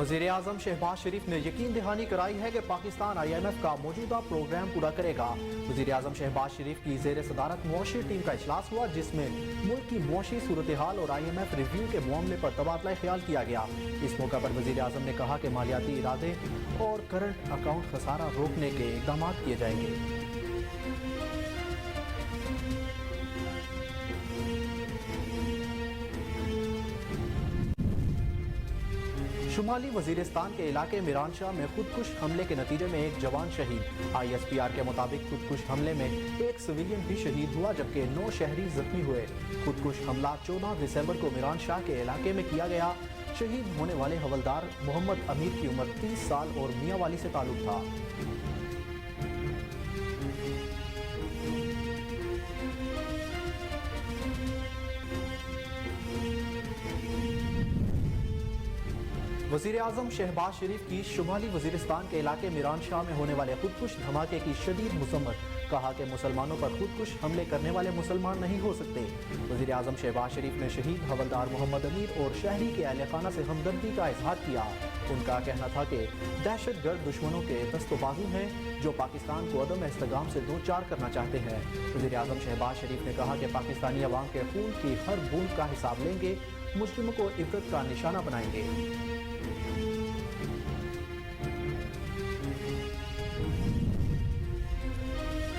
वज़ीर आज़म शहबाज शरीफ ने यकीन दहानी कराई है कि पाकिस्तान IMF का मौजूदा प्रोग्राम पूरा करेगा। वज़ीर आज़म शहबाज शरीफ की ज़ेर सदारत मुआशी टीम का इजलास हुआ, जिसमें मुल्क की मुआशी सूरत हाल और IMF रिव्यू के मामले पर तबादला ख्याल किया गया। इस मौका पर वज़ीर आज़म ने कहा कि मालियाती इरादे और करंट अकाउंट खसारा रोकने के इक़दाम किए जाएंगे। शुमाली वजीरिस्तान के इलाके मिरानशाह में खुदकुश हमले के नतीजे में एक जवान शहीद। ISPR के मुताबिक खुदकुश हमले में एक सिविलियन भी शहीद हुआ, जबकि 9 शहरी जख्मी हुए। खुदकुश हमला 14 दिसंबर को मिरानशाह के इलाके में किया गया। शहीद होने वाले हवलदार मोहम्मद अमीर की उम्र 30 साल और मियाँ वाली से ताल्लुक था। वज़ीर आज़म शहबाज शरीफ की शुमाली वजीरिस्तान के इलाके मिरानशाह में होने वाले खुदकुश धमाके की शदीद मुसम्मत। कहा कि मुसलमानों पर खुदकुश हमले करने वाले मुसलमान नहीं हो सकते। वज़ीर आज़म शहबाज शरीफ ने शहीद हवलदार मोहम्मद अमीर और शहरी के अहले खाना से हमदर्दी का इजहार किया। उनका कहना था कि दहशतगर्द दुश्मनों के दस्तबाजू हैं जो पाकिस्तान को अदम इस्तेगाम से दो चार करना चाहते हैं। वज़ीर आज़म शहबाज शरीफ ने कहा कि पाकिस्तानी अवाम के खून की हर बूंद का हिसाब लेंगे, मुस्लिमों को इबरत का निशाना बनाएंगे।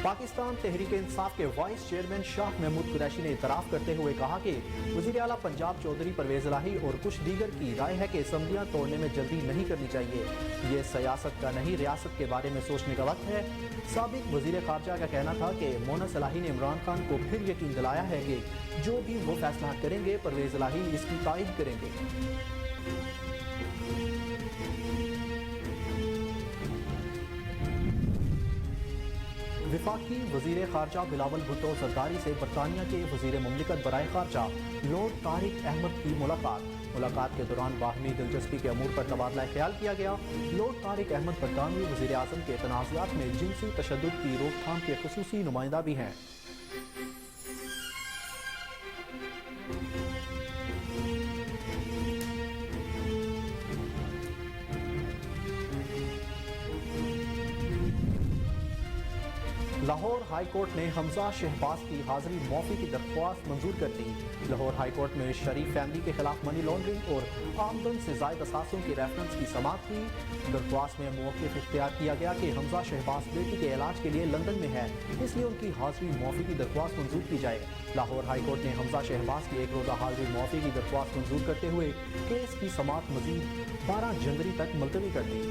पाकिस्तान तहरीक इंसाफ के वाइस चेयरमैन शाह महमूद कुरैशी ने इतराफ़ करते हुए कहा कि वज़ीर आला पंजाब चौधरी परवेज़ इलाही और कुछ दीगर की राय है कि असम्बलियाँ तोड़ने में जल्दी नहीं करनी चाहिए। ये सियासत का नहीं, रियासत के बारे में सोचने का वक्त है। साबिक वज़ीर ख़ारजा का कहना था कि मोनस इलाही ने इमरान खान को फिर यकीन दिलाया है कि जो भी वो फैसला करेंगे परवेज़ इलाही इसकी तायद करेंगे। विफाकी वज़ीर ख़ारजा बिलावल भुट्टो ज़रदारी से बरतानिया के वज़ीर मुमलिकत बराए ख़ारजा लॉर्ड तारिक अहमद की मुलाकात के दौरान बाहमी दिलचस्पी के अमूर पर तबादला ख्याल किया गया। लॉर्ड तारिक अहमद बरतानवी वज़ीर आज़म के तनाज़ात में जिनसी तशद्दुद की रोकथाम के ख़ुसूसी नुमाइंदा भी हैं। लाहौर हाई कोर्ट ने हमजा शहबाज की हाजिरी मौफी की दरख्वास्त मंजूर कर दी। लाहौर हाई कोर्ट में शरीफ फैमिली के खिलाफ मनी लॉन्ड्रिंग और आमदन से ज़ायद असासों की रेफरेंस की समाअत हुई। दरख्वास्त में मौक़िफ़ इख्तियार किया गया कि हमजा शहबाज बेटी के इलाज के लिए लंदन में है, इसलिए उनकी हाजिरी मौफी की दरख्वास्त मंजूर की जाए। लाहौर हाई कोर्ट ने हमजा शहबाज की एक रोज़ा हाजिरी मौफी की दरख्वास्त मंजूर करते हुए केस की समाअत मज़ीद 12 जनवरी तक मुलतवी कर दी।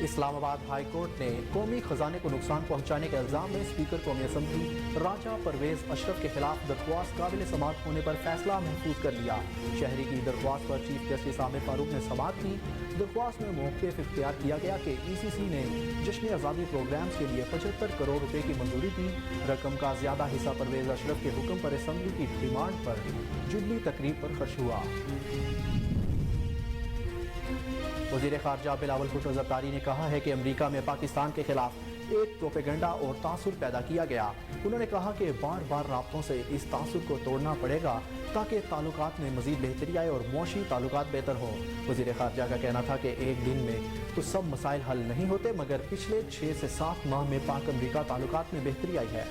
इस्लामाबाद हाई कोर्ट ने कौमी खजाने को नुकसान पहुंचाने के इल्जाम में स्पीकर कौमी असम्बली राजा परवेज अशरफ के खिलाफ दरख्वास्त काबिल समाअत होने पर फैसला महफूज कर लिया। शहरी की दरख्वास्त पर चीफ जस्टिस आमिर फारूक ने समाअत की। दरख्वास्त में मौक़िफ़ इख्तियार किया गया कि ECC ने जश्न आज़ादी प्रोग्राम्स के लिए 75 करोड़ रुपए की मंजूरी दी। रकम का ज़्यादा हिस्सा परवेज अशरफ के हुक्म पर असम्बली की डिमांड पर जुबली तकरीब पर खर्च हुआ। वज़ीर ख़ारजा बिलावल भुट्टो ज़रदारी ने कहा है कि अमरीका में पाकिस्तान के खिलाफ एक प्रोपेगेंडा और तासुर पैदा किया गया। उन्होंने कहा कि बार बार राब्तों से इस तासुर को तोड़ना पड़ेगा ताकि ताल्लुकात में मज़ीद बेहतरी आए और मुआशी ताल्लुकात बेहतर हों। वज़ीर ख़ारजा का कहना था कि एक दिन में तो सब मसाइल हल नहीं होते, मगर पिछले 6 से 7 माह में पाक अमरीका ताल्लुकात में बेहतरी आई है।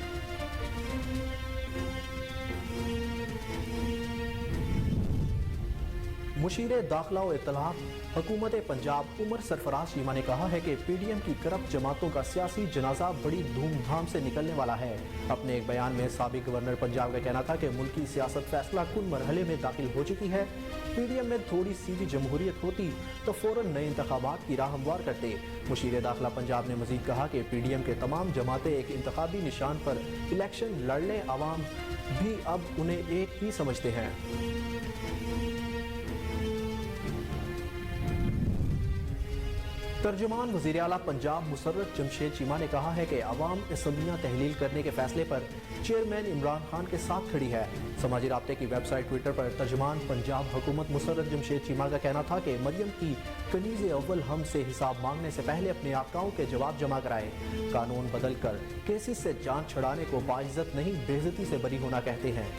मुशीर दाखिला और इत्तलात हुकूमत पंजाब उमर सरफराज शीमा ने कहा है कि PDM की करप्ट जमातों का सियासी जनाजा बड़ी धूमधाम से निकलने वाला है। अपने एक बयान में साबिक गवर्नर पंजाब का कहना था कि मुल्क की सियासत फैसला कुन मरहले में दाखिल हो चुकी है। PDM में थोड़ी सी भी जमहूरियत होती तो फौरन नए इंतखाबात की राह हमवार करते। मुशीर दाखिला पंजाब ने मजीद कहा कि PDM के तमाम जमातें एक इंतखाबी निशान पर इलेक्शन लड़ने आवाम भी अब उन्हें एक ही समझते हैं। तर्जुमान वज़ीर आला पंजाब मुसर्रत जमशेद चीमा ने कहा है कि अवाम असम्बलियाँ तहलील करने के फैसले पर चेयरमैन इमरान खान के साथ खड़ी है। समाजी राब्ते की वेबसाइट ट्विटर पर तर्जुमान पंजाब हुकूमत मुसर्रत जमशेद चीमा का कहना था कि मरियम की कनीज़ अव्वल हम से हिसाब मांगने से पहले अपने आकाओं के जवाब जमा कराए। कानून बदल कर केसेस से जान छड़ाने को बाइज्जत नहीं बेइज्जती से बरी होना कहते हैं।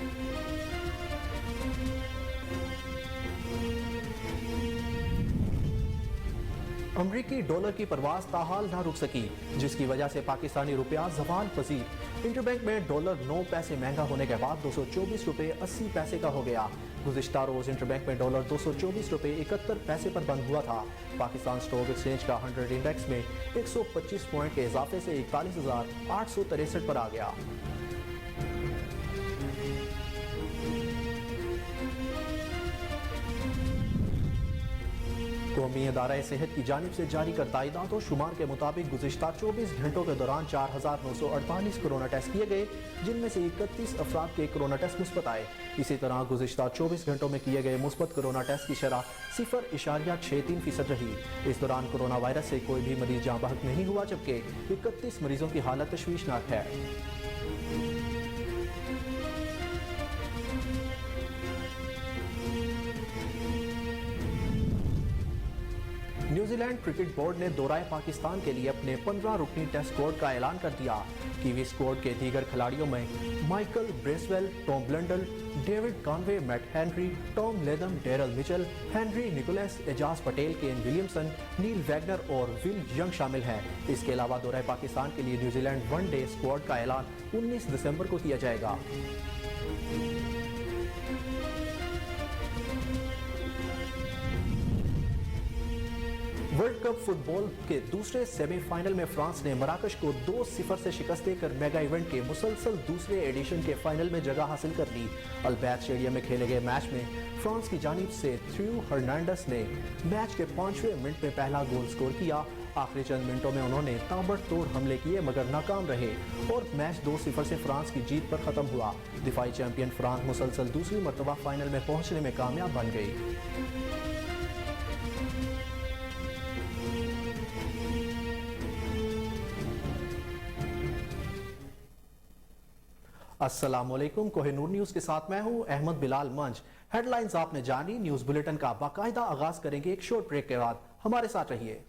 अमरीकी डॉलर की परवाज ताहाल ना रुक सकी, जिसकी वजह से पाकिस्तानी रुपया ज़वाल पजीर। इंटरबैंक में डॉलर 9 पैसे महंगा होने के बाद 224 रुपए 80 पैसे का हो गया। गुज़िश्ता रोज इंटरबैंक में डॉलर 224 रुपए 71 पैसे पर बंद हुआ था। पाकिस्तान स्टॉक एक्सचेंज का 100 इंडेक्स में 125 पॉइंट के इजाफे से 41,863 पर आ गया। कौमी अदारा सेहत की जानिब से जारी करदा इदाद और शुमार के मुताबिक गुज़िश्ता 24 घंटों के दौरान 4,948 कोरोना टेस्ट किए गए, जिनमें से 31 अफराद के कोरोना टेस्ट मुस्बत आए। इसी तरह गुज़िश्ता 24 घंटों में किए गए मुस्बत कोरोना टेस्ट की शरह 0.63% रही। इस दौरान कोरोना वायरस से कोई भी मरीज जाँ बहक नहीं हुआ, जबकि 31 मरीजों की हालत तशवीशनाक है। न्यूजीलैंड क्रिकेट बोर्ड ने दौराए पाकिस्तान के लिए अपने 15 रुकनी टेस्ट स्क्वाड का ऐलान कर दिया। कीवी स्क्वाड के दीगर खिलाड़ियों में Michael Bracewell, Tom Blundell, David Conway, Matt Henry, Tom Latham, Daryl Mitchell, Henry Nicholls, Ajaz Patel, Kane Williamson, Neil Wagner और विल यंग शामिल हैं। इसके अलावा दौराए पाकिस्तान के लिए न्यूजीलैंड वनडे स्क्वाड का ऐलान 19 दिसंबर को किया जाएगा। वर्ल्ड कप फुटबॉल के दूसरे सेमीफाइनल में फ्रांस ने मराकश को 2-0 से शिकस्त देकर मेगा इवेंट के मुसलसल दूसरे एडिशन के फाइनल में जगह हासिल कर ली। अल्बैत स्टेडियम में खेले गए मैच में फ्रांस की जानिब से थ्रू हर्नांडस ने मैच के 5वें मिनट में पहला गोल स्कोर किया। आखिरी चंद मिनटों में उन्होंने ताबड़तोड़ हमले किए मगर नाकाम रहे और मैच 2-0 से फ्रांस की जीत पर खत्म हुआ। दिफाई चैंपियन फ्रांस मुसलसल दूसरी मरतबा फाइनल में पहुंचने में कामयाब बन गई। अस्सलामुअलैकुम, कोहिनूर न्यूज के साथ मैं हूं अहमद बिलाल मंज। हेडलाइंस आपने जानी, न्यूज बुलेटिन का बाकायदा आगाज करेंगे एक शॉर्ट ब्रेक के बाद। हमारे साथ रहिए।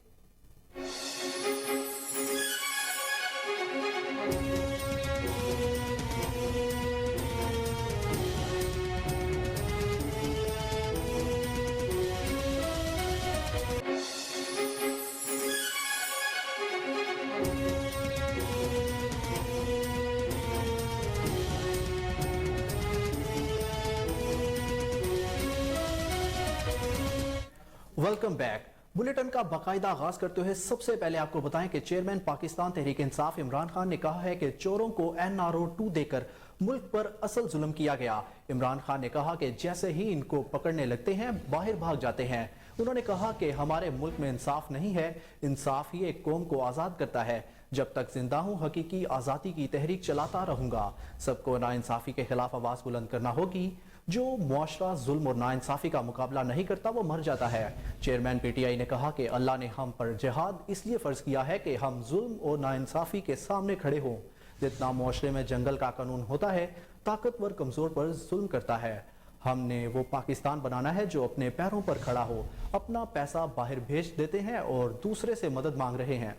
Welcome back. बुलेटिन का बाकायदा आगाज करते हुए सबसे पहले आपको बताएं कि चेयरमैन पाकिस्तान तहरीक इंसाफ इमरान खान ने कहा है कि चोरों को NRO 2 देकर मुल्क पर असल जुल्म किया गया। इमरान खान ने कहा कि जैसे ही इनको पकड़ने लगते हैं बाहर भाग जाते हैं। उन्होंने कहा कि हमारे मुल्क में इंसाफ नहीं है, इंसाफ ही एक कौम को आज़ाद करता है। जब तक जिंदा हूँ हकीकी आज़ादी की तहरीक चलाता रहूंगा। सबको नाइंसाफी के खिलाफ आवाज बुलंद करना होगी। जो मुआशरा जुल्म और नाइंसाफी का मुकाबला नहीं करता वो मर जाता है। चेयरमैन PTI ने कहा कि अल्लाह ने हम पर जिहाद इसलिए फर्ज किया है कि हम जुल्म और नाइंसाफी के सामने खड़े हों। जितना मुआशरे में जंगल का कानून होता है, ताकतवर कमजोर पर जुल्म करता है। हमने वो पाकिस्तान बनाना है जो अपने पैरों पर खड़ा हो। अपना पैसा बाहर भेज देते हैं और दूसरे से मदद मांग रहे हैं।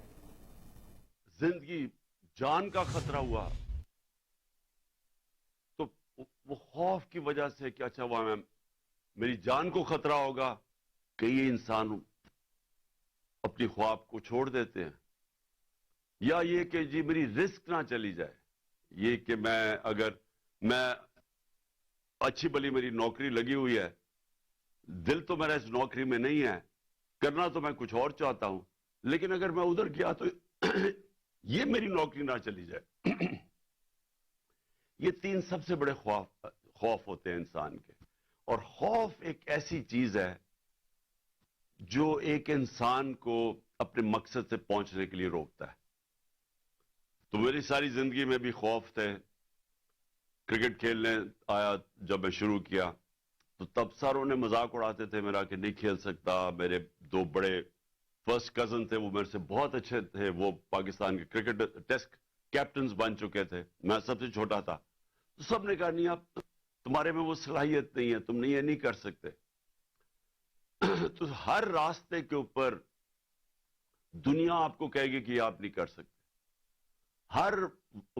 जिंदगी जान का खतरा हुआ तो वो खौफ की वजह से कि अच्छा हुआ मेरी जान को खतरा होगा, कई इंसान अपनी ख्वाब को छोड़ देते हैं। या ये कि जी मेरी रिस्क ना चली जाए, ये कि मैं अच्छी भली मेरी नौकरी लगी हुई है, दिल तो मेरा इस नौकरी में नहीं है, करना तो मैं कुछ और चाहता हूं, लेकिन अगर मैं उधर गया तो ये मेरी नौकरी ना चली जाए। ये 3 सबसे बड़े खौफ होते हैं इंसान के। और खौफ एक ऐसी चीज है जो एक इंसान को अपने मकसद से पहुंचने के लिए रोकता है। तो मेरी सारी जिंदगी में भी खौफ थे। क्रिकेट खेलने आया जब मैं शुरू किया तो तब सारों ने मजाक उड़ाते थे मेरा कि नहीं खेल सकता, मेरे 2 बड़े فرسٹ کزن تھے, وہ میرے سے بہت اچھے تھے, وہ پاکستان کے کرکٹ ٹیسٹ کیپٹنز بن چکے تھے, میں سب سے چھوٹا تھا. تو سب نے کہا نہیں, آپ تمہارے میں وہ صلاحیت نہیں ہے, تم یہ نہیں کر سکتے. تو ہر راستے کے اوپر دنیا آپ کو کہے گی کہ آپ نہیں کر سکتے. ہر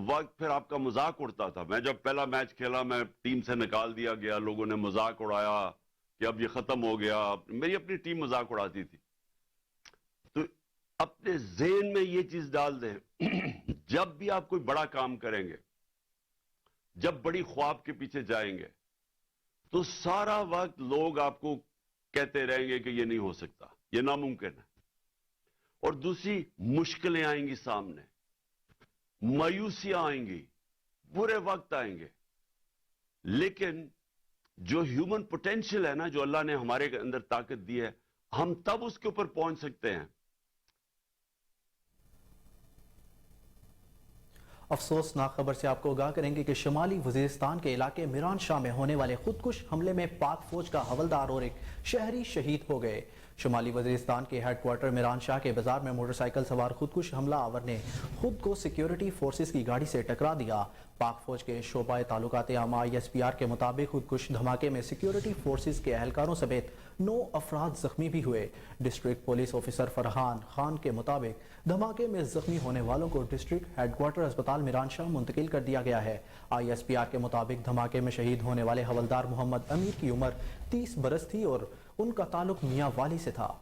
وقت پھر آپ کا مذاق اڑتا تھا. میں جب پہلا میچ کھیلا, میں ٹیم سے نکال دیا گیا, لوگوں نے مذاق اڑایا کہ اب یہ ختم ہو گیا. میری اپنی ٹیم مذاق اڑاتی تھی. تو اپنے ذہن میں یہ چیز ڈال دیں, جب بھی آپ کوئی بڑا کام کریں گے, جب بڑی خواب کے پیچھے جائیں گے, تو سارا وقت لوگ آپ کو کہتے رہیں گے کہ یہ نہیں ہو سکتا, یہ ناممکن ہے. اور دوسری مشکلیں آئیں گی سامنے, مایوسیاں آئیں گی, برے وقت آئیں گے. لیکن جو ہیومن پوٹینشیل ہے نا, جو اللہ نے ہمارے اندر طاقت دی ہے, ہم تب اس کے اوپر پہنچ سکتے ہیں. افسوسناک خبر سے آپ کو آگاہ کریں گے کہ شمالی وزیرستان کے علاقے میران شاہ میں ہونے والے خودکش حملے میں پاک فوج کا حوالدار اور ایک شہری شہید ہو گئے. شمالی وزیرستان کے ہیڈ کوارٹر میران شاہ کے بازار میں موٹر سائیکل سوار خودکش حملہ آور نے خود کو سیکیورٹی فورسز کی گاڑی سے ٹکرا دیا. پاک فوج کے شعبہ تعلقات عامہ ISPR کے مطابق خودکش دھماکے میں سیکیورٹی فورسز کے اہلکاروں سمیت 9 افراد زخمی بھی ہوئے. District police officer Farhan Khan کے مطابق دھماکے میں زخمی ہونے والوں کو ڈسٹرکٹ ہیڈ کوارٹر اسپتال میران شاہ منتقل کر دیا گیا ہے. ISPR کے مطابق دھماکے میں شہید ہونے والے حوالدار محمد امیر کی عمر 30 برس تھی اور ان کا تعلق میاں والی سے تھا.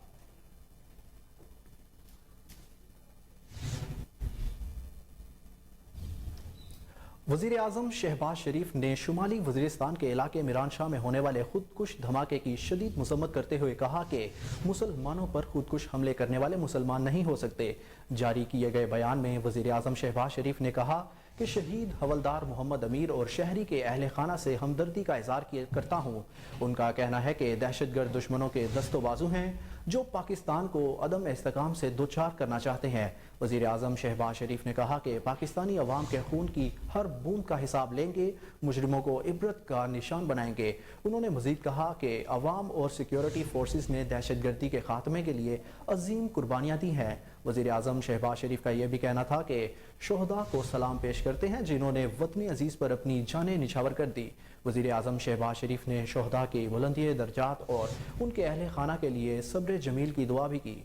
وزیر اعظم شہباز شریف نے شمالی وزیرستان کے علاقے میران شاہ میں ہونے والے خودکش دھماکے کی شدید مذمت کرتے ہوئے کہا کہ مسلمانوں پر خودکش حملے کرنے والے مسلمان نہیں ہو سکتے. جاری کیے گئے بیان میں وزیر اعظم شہباز شریف نے کہا کہ شہید حوالدار محمد امیر اور شہری کے اہل خانہ سے ہمدردی کا اظہار کرتا ہوں. ان کا کہنا ہے کہ دہشت گرد دشمنوں کے دست و بازو ہیں جو پاکستان کو عدم استحکام سے دوچار کرنا چاہتے ہیں. وزیر اعظم شہباز شریف نے کہا کہ پاکستانی عوام کے خون کی ہر بوند کا حساب لیں گے, مجرموں کو عبرت کا نشان بنائیں گے. انہوں نے مزید کہا کہ عوام اور سیکیورٹی فورسز نے دہشت گردی کے خاتمے کے لیے عظیم قربانیاں دی ہیں. وزیر اعظم شہباز شریف کا یہ بھی کہنا تھا کہ شہداء کو سلام پیش کرتے ہیں جنہوں نے وطن عزیز پر اپنی جانیں نچھاور کر دی. وزیر اعظم شہباز شریف نے شہداء کی بلندی درجات اور ان کے اہل خانہ کے لیے صبر جمیل کی دعا بھی کی.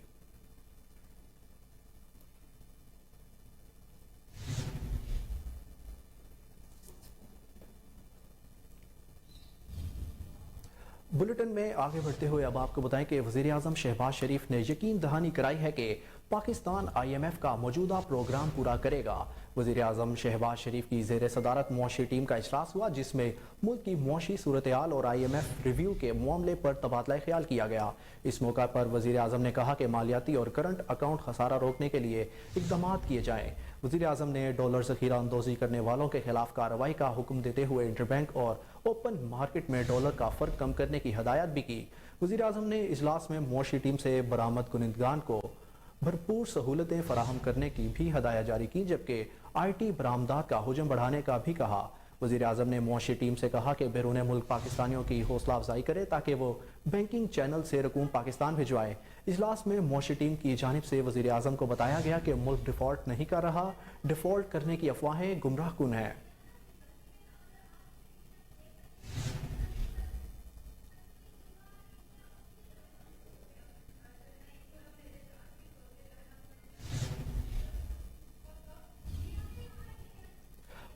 بلٹن میں آگے بڑھتے ہوئے اب آپ کو بتائیں کہ وزیر اعظم شہباز شریف نے یقین دہانی کرائی ہے کہ پاکستان IMF کا موجودہ پروگرام پورا کرے گا. وزیر اعظم شہباز شریف کی زیر صدارت معاشی ٹیم کا اجلاس ہوا جس میں ملک کی معاشی صورتحال اور IMF ریویو کے معاملے پر تبادلہ خیال کیا گیا. اس موقع پر وزیر اعظم نے کہا کہ مالیاتی اور کرنٹ اکاؤنٹ خسارہ روکنے کے لیے اقدامات کیے جائیں. وزیر اعظم نے ڈالر ذخیرہ اندوزی کرنے والوں کے خلاف کارروائی کا حکم دیتے ہوئے انٹر بینک اور اوپن مارکیٹ میں ڈالر کا فرق کم کرنے کی ہدایت بھی کی. وزیر اعظم نے اجلاس میں معاشی ٹیم سے برآمد کنندگان کو بھرپور سہولتیں فراہم کرنے کی بھی ہدایت جاری کی جبکہ IT برآمدات کا حجم بڑھانے کا بھی کہا. وزیر اعظم نے معاشی ٹیم سے کہا کہ بیرون ملک پاکستانیوں کی حوصلہ افزائی کرے تاکہ وہ بینکنگ چینل سے رقوم پاکستان بھجوائے. اجلاس میں معاشی ٹیم کی جانب سے وزیر اعظم کو بتایا گیا کہ ملک ڈیفالٹ نہیں کر رہا, ڈیفالٹ کرنے کی افواہیں گمراہ کن ہیں.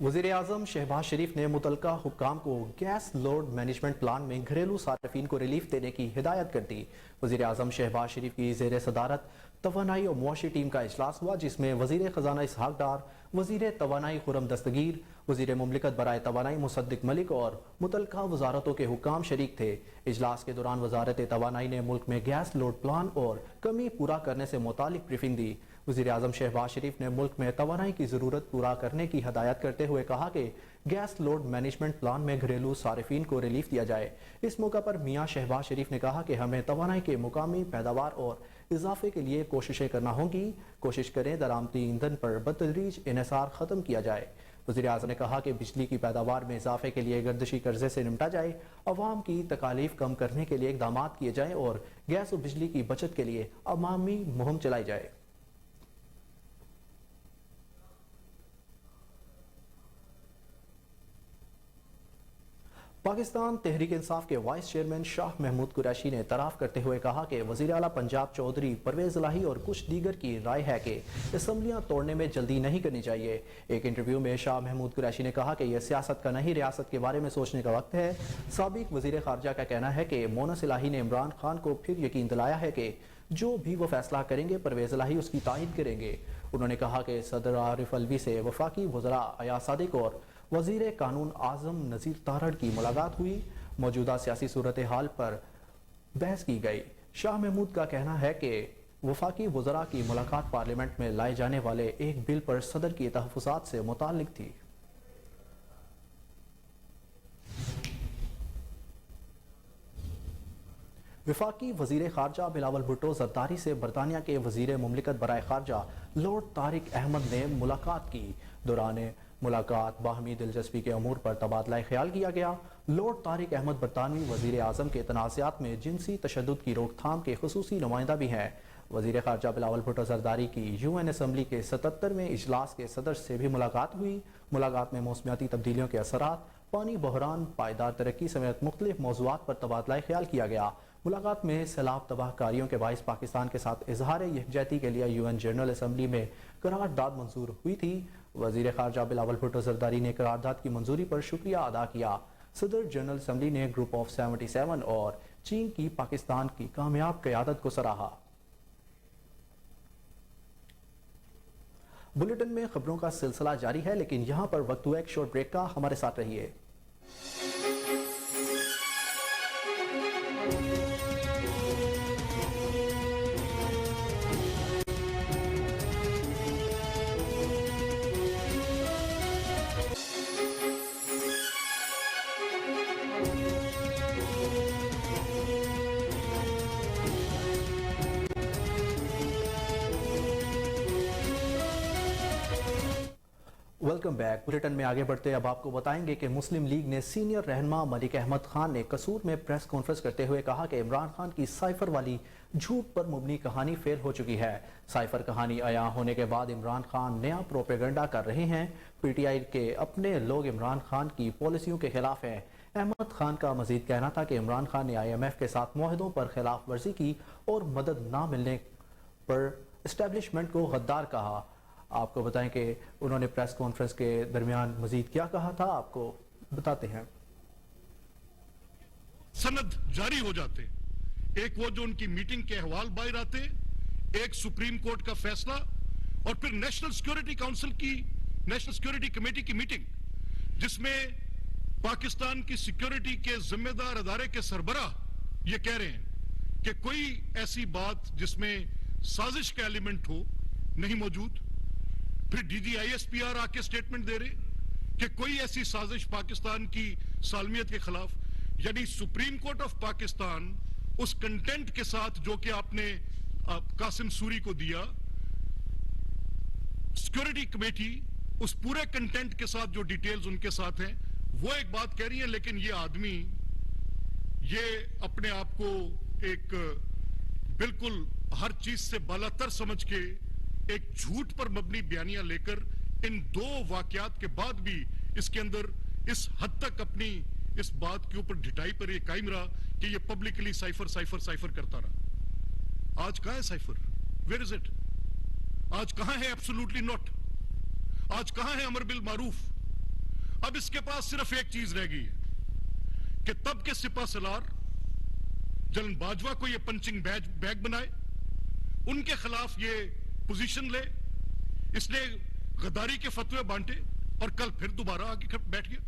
وزیر اعظم شہباز شریف نے متعلقہ حکام کو گیس لوڈ مینجمنٹ پلان میں گھریلو صارفین کو ریلیف دینے کی ہدایت کر دی. وزیر اعظم شہباز شریف کی زیر صدارت توانائی اور معاشی ٹیم کا اجلاس ہوا جس میں وزیر خزانہ اسحاق ڈار, وزیر توانائی خرم دستگیر, وزیر مملکت برائے توانائی مصدق ملک اور متعلقہ وزارتوں کے حکام شریک تھے. اجلاس کے دوران وزارت توانائی نے ملک میں گیس لوڈ پلان اور کمی پورا کرنے سے متعلق بریفنگ دی. وزیر اعظم شہباز شریف نے ملک میں توانائی کی ضرورت پورا کرنے کی ہدایت کرتے ہوئے کہا کہ گیس لوڈ مینجمنٹ پلان میں گھریلو صارفین کو ریلیف دیا جائے. اس موقع پر میاں شہباز شریف نے کہا کہ ہمیں توانائی کے مقامی پیداوار اور اضافے کے لیے کوششیں کرنا ہوں گی. کوشش کریں درآمدی ایندھن پر بتدریج انحصار ختم کیا جائے. وزیر اعظم نے کہا کہ بجلی کی پیداوار میں اضافے کے لیے گردشی قرضے سے نمٹا جائے، عوام کی تکالیف کم کرنے کے لیے اقدامات کیے جائیں اور گیس و بجلی کی بچت کے لیے عوامی مہم چلائی جائے۔ پاکستان تحریک انصاف کے وائس چیئرمین شاہ محمود قریشی نے اعتراف کرتے ہوئے کہا کہ وزیر اعلیٰ پنجاب چودھری پرویز الہی اور کچھ دیگر کی رائے ہے کہ اسمبلیاں توڑنے میں جلدی نہیں کرنی چاہیے۔ ایک انٹرویو میں شاہ محمود قریشی نے کہا کہ یہ سیاست کا نہیں، ریاست کے بارے میں سوچنے کا وقت ہے۔ سابق وزیر خارجہ کا کہنا ہے کہ مونس الہی نے عمران خان کو پھر یقین دلایا ہے کہ جو بھی وہ فیصلہ کریں گے پرویز الہی اس کی تائید کریں گے۔ انہوں نے کہا کہ صدر عارف الوی سے وفاقی وزراء ایاز صادق اور وزیر قانون اعظم نذیر تارڑ کی ملاقات ہوئی، موجودہ سیاسی صورتحال پر بحث کی گئی۔ شاہ محمود کا کہنا ہے کہ وفاقی وزراء کی ملاقات پارلیمنٹ میں لائے جانے والے ایک بل پر صدر کی تحفظات سے متعلق تھی۔ وفاقی وزیر خارجہ بلاول بھٹو زرداری سے برطانیہ کے وزیر مملکت برائے خارجہ لارڈ طارق احمد نے ملاقات کی۔ دوران ملاقات باہمی دلچسپی کے امور پر تبادلہ خیال کیا گیا۔ لارڈ طارق احمد برطانوی وزیر اعظم کے تنازعات میں جنسی تشدد کی روک تھام کے خصوصی نمائندہ بھی ہیں۔ وزیر خارجہ بلاول بھٹو زرداری کی یو این اسمبلی کے 77ویں اجلاس کے صدر سے بھی ملاقات ہوئی۔ ملاقات میں موسمیاتی تبدیلیوں کے اثرات، پانی بحران، پائیدار ترقی سمیت مختلف موضوعات پر تبادلہ خیال کیا گیا۔ ملاقات میں سیلاب تباہ کاریوں کے باعث پاکستان کے ساتھ اظہار یکجہتی کے لیے یو این جنرل اسمبلی میں قرارداد منظور ہوئی تھی۔ وزیر خارجہ بلاول بھٹو زرداری نے قرارداد کی منظوری پر شکریہ ادا کیا۔ صدر جنرل اسمبلی نے گروپ آف 77 اور چین کی پاکستان کی کامیاب قیادت کو سراہا۔ بلیٹن میں خبروں کا سلسلہ جاری ہے، لیکن یہاں پر وقت ہوا ایک شارٹ بریک کا، ہمارے ساتھ رہیے۔ Welcome back. بلیٹن میں آگے بڑھتے اب آپ کو بتائیں گے کہ مسلم لیگ نے سینئر رہنما ملک احمد خان نے قصور میں پریس کانفرنس کرتے ہوئے کہا کہ عمران خان کی سائفر والی جھوٹ پر مبنی کہانی فیل ہو چکی ہے۔ سائفر کہانی عیاں ہونے کے بعد عمران خان نیا پروپیگنڈا کر رہے ہیں۔ پی ٹی آئی کے اپنے لوگ عمران خان کی پالیسیوں کے خلاف ہیں۔ احمد خان کا مزید کہنا تھا کہ عمران خان نے آئی ایم ایف کے ساتھ معاہدوں پر خلاف ورزی کی اور مدد نہ ملنے پر اسٹیبلشمنٹ کو غدار کہا۔ آپ کو بتائیں کہ انہوں نے پریس کانفرنس کے درمیان مزید کیا کہا تھا، آپ کو بتاتے ہیں۔ سند جاری ہو جاتے، ایک وہ جو ان کی میٹنگ کے احوال باہر آتے، ایک سپریم کورٹ کا فیصلہ، اور پھر نیشنل سیکیورٹی کاؤنسل کی، نیشنل سیکیورٹی کمیٹی کی میٹنگ، جس میں پاکستان کی سیکیورٹی کے ذمہ دار ادارے کے سربراہ یہ کہہ رہے ہیں کہ کوئی ایسی بات جس میں سازش کا ایلیمنٹ ہو نہیں موجود۔ پھر D G I S P R آ کے سٹیٹمنٹ دے رہے کہ کوئی ایسی سازش پاکستان کی سالمیت کے خلاف، یعنی سپریم کورٹ آف پاکستان اس کنٹینٹ کے ساتھ جو کہ آپ نے قاسم سوری کو دیا، سیکیورٹی کمیٹی اس پورے کنٹینٹ کے ساتھ جو ڈیٹیلز ان کے ساتھ ہیں وہ ایک بات کہہ رہی ہے، لیکن یہ آدمی یہ اپنے آپ کو ایک بالکل ہر چیز سے بالاتر سمجھ کے ایک جھوٹ پر مبنی بیانیاں لے کر ان دو واقعات کے بعد بھی اس کے اندر اس حد تک اپنی اس بات کے اوپر ڈھٹائی پر یہ قائم رہا کہ یہ پبلکلی سائفر کرتا رہا۔ آج کہاں ہے سائفر؟ Where is it? آج کہاں ہے ایبسولوٹلی ناٹ؟ آج کہاں ہے امر بالمعروف؟ اب اس کے پاس صرف ایک چیز رہ گئی ہے کہ تب کے سپہ سالار جنرل باجوہ کو یہ پنچنگ بیگ بنائے، ان کے خلاف یہ پوزیشن لے، اس نے غداری کے فتوے بانٹے، اور کل پھر دوبارہ آگے بیٹھ گیا۔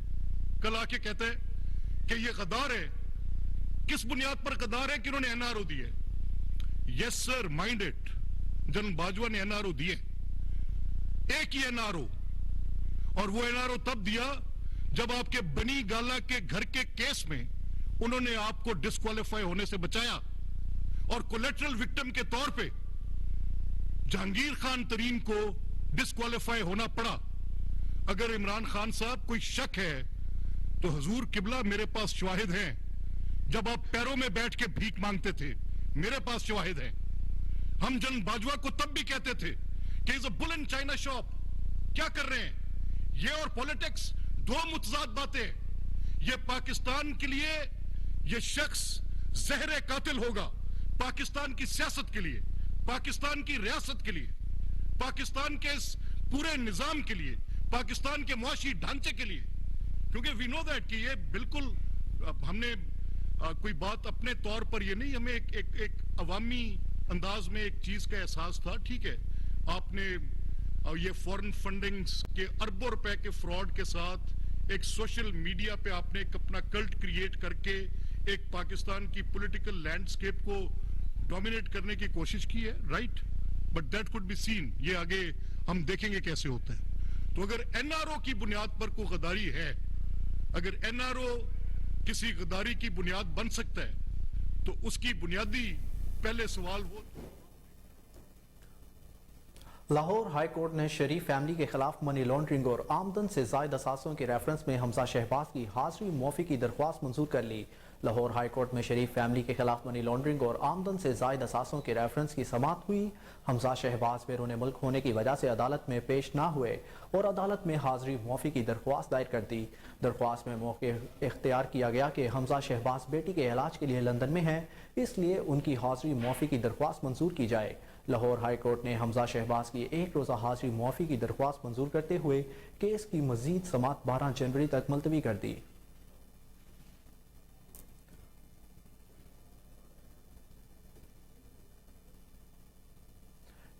کل آ کے کہتا ہے کہ یہ غدار ہے۔ کس بنیاد پر غدار ہے کہ انہوں نے این آر او دی ہے؟ یس سر، مائنڈ اٹ، جنرل باجوہ نے این آر او دیے، ایک ہی این آر او، اور وہ این آر او تب دیا جب آپ کے بنی گالا کے گھر کے کیس میں انہوں نے آپ کو ڈسکوالیفائی ہونے سے بچایا، اور کولیٹرل وکٹم کے طور پہ جہانگیر خان ترین کو ڈسکوالیفائی ہونا پڑا۔ अगर इमरान खान साहब कोई शक है तो हुजूर किबला मेरे पास शवाहिद हैं। जब आप पैरों में बैठ के भीख मांगते थे मेरे पास शवाहिद हैं। हम जन बाजवा को तब भी कहते थे कि is a bull in China shop. क्या कर रहे हैं ये और पॉलिटिक्स दो मुतजाद बातें। ये पाकिस्तान के लिए ये शख्स जहर कातिल होगा, पाकिस्तान की सियासत के लिए, पाकिस्तान की रियासत के लिए, पाकिस्तान के इस पूरे निजाम के लिए, पाकिस्तान के मुआशी ढांचे के लिए। क्योंकि वी नो दैट कि ये बिल्कुल हमने कोई बात अपने तौर पर ये नहीं, हमें एक अवामी अंदाज में एक चीज का एहसास था। ठीक है, आपने ये फॉरेन फंडिंग्स के अरबों रुपए के फ्रॉड के साथ एक सोशल मीडिया पे आपने एक अपना कल्ट क्रिएट करके एक पाकिस्तान की पॉलिटिकल लैंडस्केप को डोमिनेट करने की कोशिश की है, right? But that could be seen, ये आगे हम देखेंगे कैसे होता है। तो अगर एनआरओ की बुनियाद पर कोई गद्दारी है, अगर एनआरओ किसी गद्दारी की बुनियाद बन सकता है तो उसकी बुनियादी पहले सवाल वो। लाहौर हाई कोर्ट ने शरीफ फैमिली के खिलाफ मनी लॉन्ड्रिंग और आमदन से जायद असासों के रेफरेंस में हमजा शहबाज की हाजिरी मुआफी की दरख्वास्त मंजूर कर ली। लाहौर हाई कोर्ट में शरीफ फैमिली के खिलाफ मनी लॉन्ड्रिंग और आमदन से जायद असासों के रेफरेंस की समाअत हुई। हमजा शहबाज बैरून मुल्क होने की वजह से अदालत में पेश ना हुए और अदालत में हाजिरी मुआफी की दरख्वास्त दायर कर दी। दरख्वास्त में मौके इख्तियार किया गया कि हमजा शहबाज बेटी के इलाज के लिए लंदन में हैं, इसलिए उनकी हाजिरी मुआफी की दरख्वास्त मंजूर की जाए। लाहौर हाई कोर्ट ने हमजा शहबाज की एक रोज़ा हाजिरी मुआफी की दरख्वास्त मंजूर करते हुए केस की मजीद समाअत 12 जनवरी तक मुलतवी कर दी।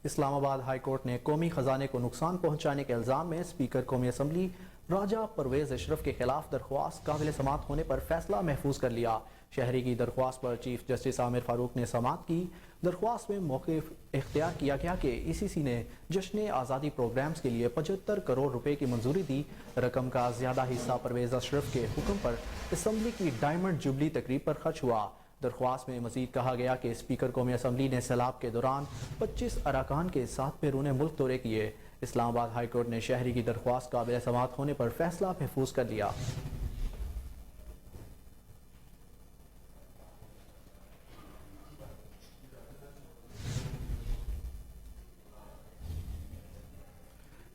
इस्लामाबाद हाई कोर्ट ने कौमी खजाने को नुकसान पहुंचाने के इल्जाम में स्पीकर कौमी असम्बली राजा परवेज अशरफ के खिलाफ दरख्वास्त काबिल समाअत होने पर फैसला महफूज कर लिया। शहरी की दरख्वास्त पर चीफ जस्टिस आमिर फारूक ने समाअत की। दरख्वास्त में मौक़िफ़ इख्तियार किया गया कि ईसीसी ने जश्न आज़ादी प्रोग्राम्स के लिए 75 करोड़ रुपए की मंजूरी दी। रकम का ज़्यादा हिस्सा परवेज अशरफ के हुक्म पर असम्बली की डायमंड जुबली तकरीब पर खर्च हुआ। दरख्वास्त में मजीद कहा गया कि स्पीकर कौमी असम्बली ने सैलाब के दौरान 25 अरकान के साथ बैरून मुल्क दौरे किए। इस्लामाबाद हाई कोर्ट ने शहरी की दरख्वास्त काबिल समाअत होने पर फैसला महफूज कर लिया।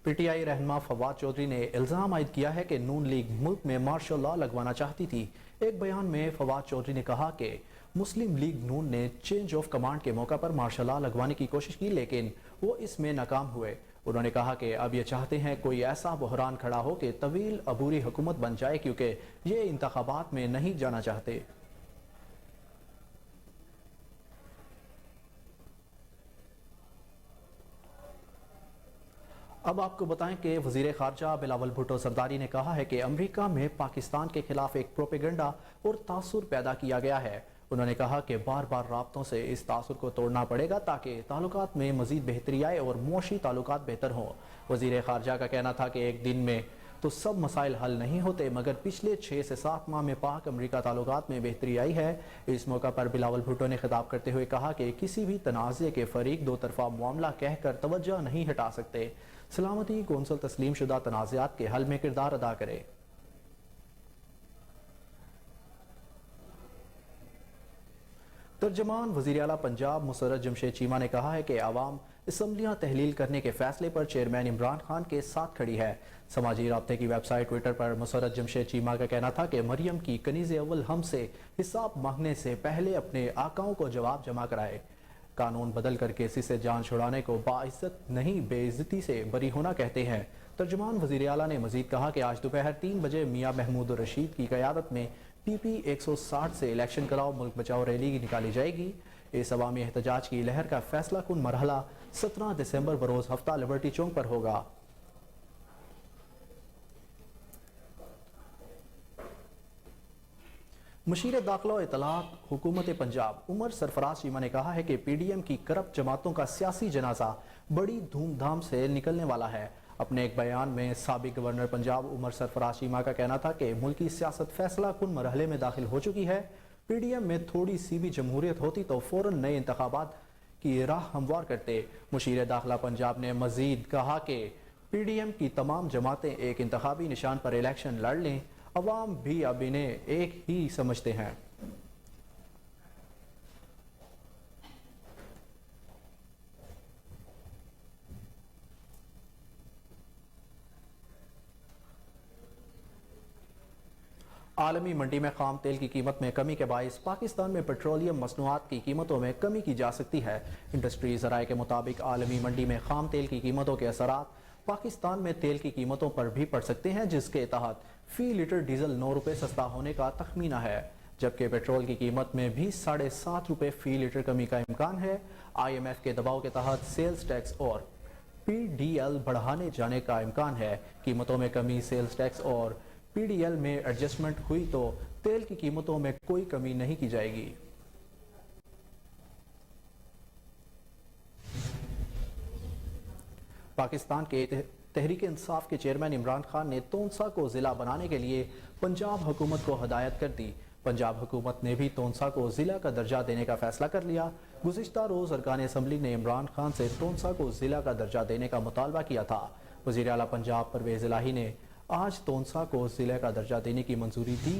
पीटीआई रहनुमा फवाद चौधरी ने इल्जाम आयद किया है कि नून लीग मुल्क में मार्शल लॉ लगवाना चाहती थी। एक बयान में फवाद चौधरी ने कहा कि मुस्लिम लीग नून ने चेंज ऑफ कमांड के मौका पर मार्शल लॉ लगवाने की कोशिश की, लेकिन वो इसमें नाकाम हुए। उन्होंने कहा कि अब ये चाहते हैं कोई ऐसा बहरान खड़ा हो कि तवील अबूरी हुकूमत बन जाए, क्योंकि ये इंतखाबात में नहीं जाना चाहते। अब आपको बताएं कि वजीर खारजा बिलावल भुट्टो सरदारी ने कहा है कि अमेरिका में पाकिस्तान के खिलाफ एक प्रोपेगेंडा और तासुर पैदा किया गया है। उन्होंने कहा कि बार बार राब्तों से इस तासुर को तोड़ना पड़ेगा ताकि ताल्लुकात में मजीद बेहतरी आए और मुआशी ताल्लुकात बेहतर हों। वजीर खारजा का कहना था कि एक दिन में तो सब मसाइल हल नहीं होते, मगर पिछले 6 से 7 माह में पाक अमेरिका ताल्लुकात में बेहतरी आई है। इस मौका पर बिलावल भुट्टो ने खिताब करते हुए कहा कि किसी भी तनाज़े के फरीक दो तरफा मामला कहकर तवज्जो नहीं हटा सकते। सलामती कौंसल तस्लीम शुदा तनाज़ात के हल में किरदार अदा करे। तर्जमान वज़ीर आला पंजाब मुसर्रत जमशेद चीमा ने कहा है कि आवाम असम्बलियाँ तहलील करने के फैसले पर चेयरमैन इमरान खान के साथ खड़ी है। समाजी राब्ते की वेबसाइट ट्विटर पर मुसर्रत जमशेद चीमा का कहना था कि मरियम की कनीज़ अव्वल हमसे हिसाब मांगने से पहले अपने आकाओं को जवाब जमा कराए। कानून बदल कर किसी से जान छुड़ाने को बाइज्जत नहीं बेइज्जती से बरी होना कहते हैं। तर्जुमान वज़ीर आला ने मजीद कहा कि आज दोपहर 3 बजे मियाँ महमूद रशीद की क़यादत में PP 160 से इलेक्शन कराओ मुल्क बचाओ रैली निकाली जाएगी। इस अवामी एहतजाज की लहर का फैसला कुन मरहला 17 दिसंबर बरोज़ हफ्ता लिबर्टी चौक पर होगा। मशीर दाखिला और इतलात हुकूमत पंजाब उमर सरफराज चीमा ने कहा है कि PDM की करप्ट जमातों का सियासी जनाजा बड़ी धूमधाम से निकलने वाला है। अपने एक बयान में साबिक गवर्नर पंजाब उमर सरफराज चीमा का कहना था कि मुल्क की सियासत फैसला कुन मरहले में दाखिल हो चुकी है। PDM में थोड़ी सी भी जमहूरियत होती तो फौरन नए इंतखाबात की राह हमवार करते। मुशीर दाखिला पंजाब ने मजीद कहा कि PDM की तमाम जमातें एक इंतखाबी निशान पर इलेक्शन लड़ लें, अवाम भी अब इन्हें एक ही समझते हैं। आलमी मंडी में खाम तेल की कीमत में कमी के बायस पाकिस्तान में पेट्रोलियम मसनूआत की कीमतों में कमी की जा सकती है। इंडस्ट्री ज़राए के मुताबिक आलमी मंडी में खाम तेल की कीमतों के असरात पाकिस्तान में तेल की कीमतों पर भी पड़ सकते हैं, जिसके तहत फी लीटर डीजल 9 रुपये सस्ता होने का तखमीना है, जबकि पेट्रोल की कीमत में भी 7.5 रुपये फी लीटर कमी का इम्कान है। IMF के दबाव के तहत सेल्स टैक्स और PDL बढ़ाने जाने का इम्कान है। कीमतों में कमी, सेल्स टैक्स और PDL में एडजस्टमेंट हुई तो तेल की कीमतों में कोई कमी नहीं की जाएगी। पाकिस्तान के तहरीक इंसाफ के चेयरमैन इमरान खान ने तोनसा को जिला बनाने के लिए पंजाब हुकूमत को हदायत कर दी। पंजाब हुकूमत ने भी तोनसा को जिला का दर्जा देने का फैसला कर लिया। गुज़िश्ता रोज अरकान असम्बली ने इमरान खान से तोनसा को जिला का दर्जा देने का मुतालबा किया था। वज़ीर आला पंजाब परवेज़ इलाही ने आज तोनसा को जिले का दर्जा देने की मंजूरी दी।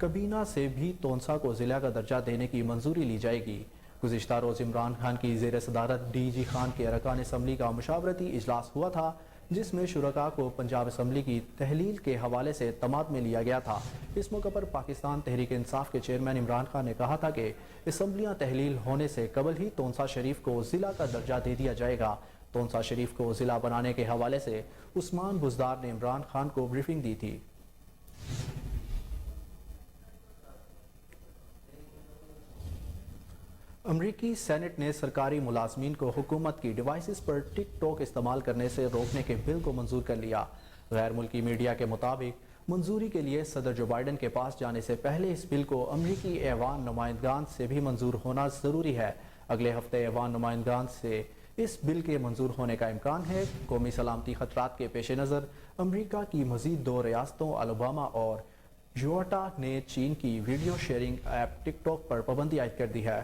कबीना से भी तोनसा को जिला का दर्जा देने की मंजूरी ली जाएगी। गुज़िश्ता रोज़ इमरान खान की ज़ेर सदारत DG खान के अरकान असम्बली का मुशावरती इजलास हुआ था, जिसमें शुरका को पंजाब असम्बली की तहलील के हवाले से तमाद में लिया गया था। इस मौके पर पाकिस्तान तहरीक इंसाफ के चेयरमैन इमरान खान ने कहा था कि असम्बलियाँ तहलील होने से कबल ही तोनसा शरीफ को ज़िला का दर्जा दे दिया जाएगा। तोनसा शरीफ को ज़िला बनाने के हवाले से उस्मान बुज़दार ने इमरान खान को ब्रीफिंग दी थी। अमरीकी सेनेट ने सरकारी मुलाजमीन को हुकूमत की डिवाइसेस पर टिकटॉक इस्तेमाल करने से रोकने के बिल को मंजूर कर लिया। गैर मुल्की मीडिया के मुताबिक मंजूरी के लिए सदर जो बाइडन के पास जाने से पहले इस बिल को अमरीकी ऐवान नुमाइंदगान से भी मंजूर होना ज़रूरी है। अगले हफ्ते ऐवान नुमाइंदगान से इस बिल के मंजूर होने का इम्कान है। कौमी सलामती खतरात के पेश नज़र अमरीका की मज़ीद 2 रियासतों अलाबामा और यूटा ने चीन की वीडियो शेयरिंग ऐप टिकटॉक पर पाबंदी आयद कर दी है।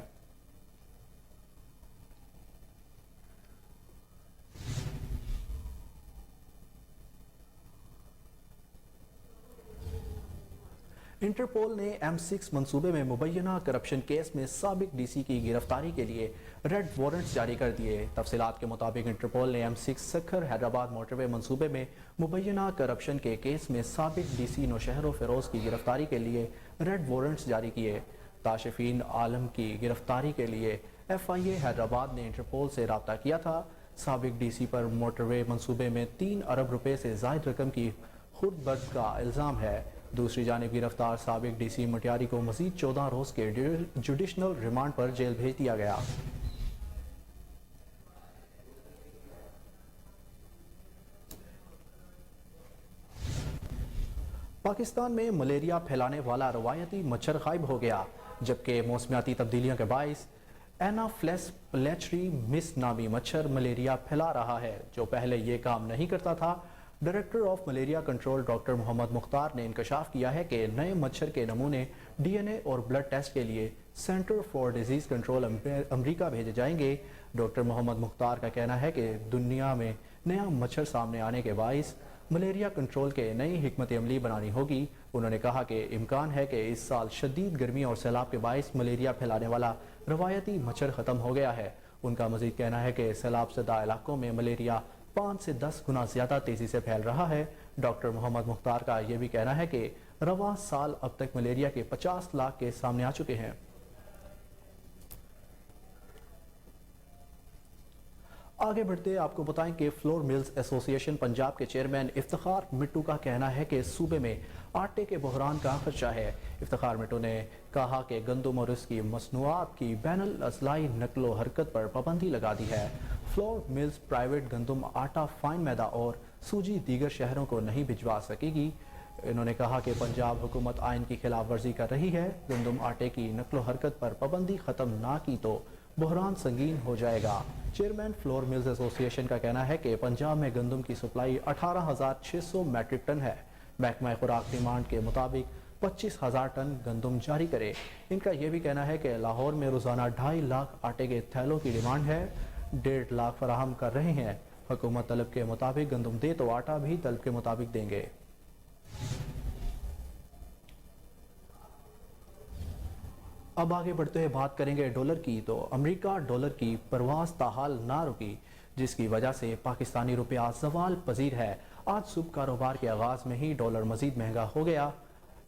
इंटरपोल ने M6 मंसूबे में मुबैना करप्शन केस में साबिक DC की गिरफ्तारी के लिए रेड वारंट्स जारी कर दिए। तफसीलात के मुताबिक इंटरपोल ने M6 सखर हैदराबाद मोटरवे मंसूबे में मुबैना करप्शन के केस में साबिक DC नौशहर फिरोज की गिरफ्तारी के लिए रेड वारंट्स जारी किए। ताशिफीन आलम की गिरफ्तारी के लिए FIA हैदराबाद ने इंटरपोल से रब्ता किया था। साबिक DC पर मोटरवे मंसूबे में 3 अरब रुपए से ज़ायद रकम की खुर्दबर्द का इल्ज़ाम है। दूसरी जानिब गिरफ्तार साबिक DC मटियारी को मजीद 14 रोज के जुडिशनल रिमांड पर जेल भेज दिया गया। पाकिस्तान में मलेरिया फैलाने वाला रवायती मच्छर गायब हो गया, जबकि मौसमियाती तब्दीलियों के बायस एनाफ्लेस प्लेचरी मिस नामी मच्छर मलेरिया फैला रहा है, जो पहले ये काम नहीं करता था। Director of malaria control doctor Mohammad Mukhtar ने इंकशाफ किया है कि नए मच्छर के नमूने DNA और ब्लड टेस्ट के लिए centre for disease control America भेजे जाएंगे। डॉक्टर मोहम्मद मुख्तार का कहना है कि दुनिया में नया मच्छर सामने आने के बायस मलेरिया कंट्रोल के नई हिकमत अमली बनानी होगी। उन्होंने कहा कि इम्कान है कि इस साल शदीद गर्मी और सैलाब के बायस मलेरिया फैलाने वाला रवायती मच्छर ख़त्म हो गया है। उनका मजीद कहना है कि सैलाब ज़दा इलाकों में मलेरिया 5 से 10 गुना ज़्यादा तेज़ी से फैल रहा है। डॉक्टर मोहम्मद मुख्तार का यह भी कहना है कि रवां साल अब तक मलेरिया के 50 लाख केस सामने आ चुके हैं। आगे बढ़ते आपको बताएं कि फ्लोर मिल्स एसोसिएशन पंजाब के चेयरमैन इफ्तिखार मिट्टू का कहना है कि सूबे में आटे के बहरान का खदशा है। इफ्तिखार मिट्टू ने कहा कि गंदम और इसकी मसनूआत की बैनुल अज़लाई नकलो हरकत पर पाबंदी लगा दी है। फ्लोर मिल्स प्राइवेट गंदम, आटा, फाइन मैदा और सूजी दीगर शहरों को नहीं भिजवा सकेगी। इन्होंने कहा कि पंजाब हुकूमत आइन की खिलाफ वर्जी कर रही है। गंदम आटे की नकलो हरकत पर पाबंदी ख़त्म ना की तो बहरान संगीन हो जाएगा। चेयरमैन फ्लोर मिल्स एसोसिएशन का कहना है कि पंजाब में गंदम की सप्लाई 18,600 मैट्रिक टन है। महकमा खुराक डिमांड के मुताबिक 25,000 टन गंदम जारी करे। इनका यह भी कहना है कि लाहौर में रोज़ाना 2.5 लाख आटे के थैलों की डिमांड है, 1.5 लाख फराहम कर रहे हैं। हुकूमत तलब के मुताबिक गंदम दे तो आटा भी तलब के मुताबिक देंगे। अब आगे बढ़ते हुए बात करेंगे डॉलर की। तो अमेरिका डॉलर की परवाज ताहाल ना रुकी, जिसकी वजह से पाकिस्तानी रुपया ज़वाल पजीर है। आज सुबह कारोबार के आगाज में ही डॉलर मजीद महंगा हो गया।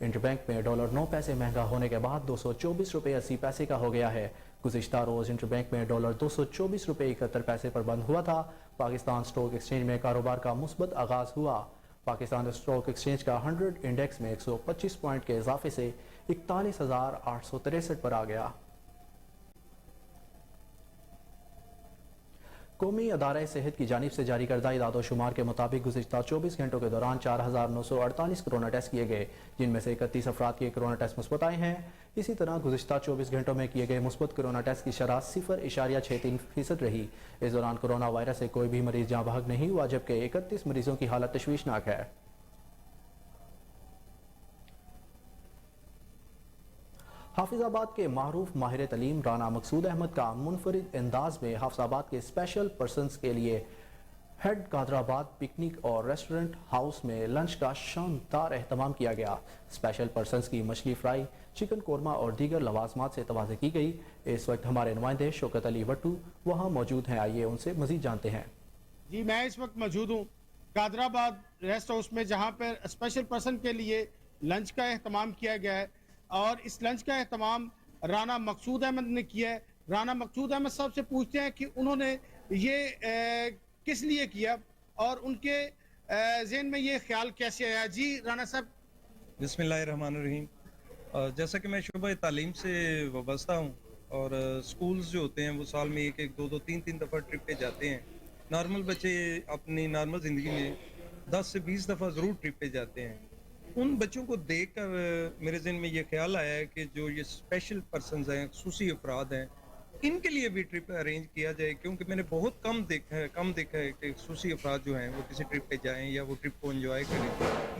इंटरबैंक में डॉलर 9 पैसे महंगा होने के बाद 224 रुपये 80 पैसे का हो गया है। गुज़िश्ता रोज इंटरबैंक में डॉलर 224 रुपये 71 पैसे पर बंद हुआ था। पाकिस्तान स्टॉक एक्सचेंज में कारोबार का मुस्बत आगाज हुआ। पाकिस्तान स्टॉक एक्सचेंज का 100 इंडेक्स में 125 पॉइंट के इजाफे से 41,863 पर आ गया। कौमी अदारे सेहत की जानिब से जारी करदा इदाद-ओ-शुमार के मुताबिक गुज़िश्ता 24 घंटों के दौरान 4,948 कोरोना टेस्ट किए गए, जिनमें से 31 अफराद के कोरोना टेस्ट मुस्बत आए हैं। इसी तरह गुज़िश्ता 24 घंटों में किए गए मुस्बत कोरोना टेस्ट की शरह 0.63% रही। इस दौरान कोरोना वायरस से कोई भी मरीज जाँ बहक नहीं हुआ, जबकि 31 मरीजों की हालत तशवीशनाक है। हाफिजाबाद के मारूफ माहिर तलीम राना मकसूद अहमद का मुनफरिद अंदाज में हाफिजाबाद के स्पेशल पर्सनस के लिए हेड कादराबाद पिकनिक और रेस्टोरेंट हाउस में लंच का शानदार एहतमाम किया गया। स्पेशल पर्सनस की मछली फ्राई, चिकन कोरमा और दीगर लवाजमात से तवाज़े की गई। इस वक्त हमारे नुमाइंदे शौकत अली वट्टू वहाँ मौजूद हैं। आइए उनसे मजीद जानते हैं। जी, मैं इस वक्त मौजूद हूँ कादराबाद रेस्ट हाउस में, जहाँ पर स्पेशल पर्सन के लिए लंच का एहतमाम किया गया है और इस लंच का एहतमाम राना मकसूद अहमद ने किया है। राना मकसूद अहमद साहब से पूछते हैं कि उन्होंने ये किस लिए किया और उनके ज़हन में ये ख्याल कैसे आया। जी राना साहब। बिस्मिल्लाहिर्रहमानिर्रहीम। जैसा कि मैं शुबा तालीम से वाबस्ता हूँ और स्कूल्स जो होते हैं वो साल में एक दो तीन दफ़ा ट्रिप पे जाते हैं। नॉर्मल बच्चे अपनी नॉर्मल ज़िंदगी में 10 से 20 दफ़ा ज़रूर ट्रिप पे जाते हैं। उन बच्चों को देखकर मेरे ज़हन में ये ख्याल आया है कि जो ये स्पेशल पर्सन्स हैं, खुसूसी अफराद हैं, इनके लिए भी ट्रिप अरेंज किया जाए, क्योंकि मैंने बहुत कम देखा है कि खुसूसी अफराद जो हैं वो किसी ट्रिप पे जाएं या वो ट्रिप को एंजॉय करें।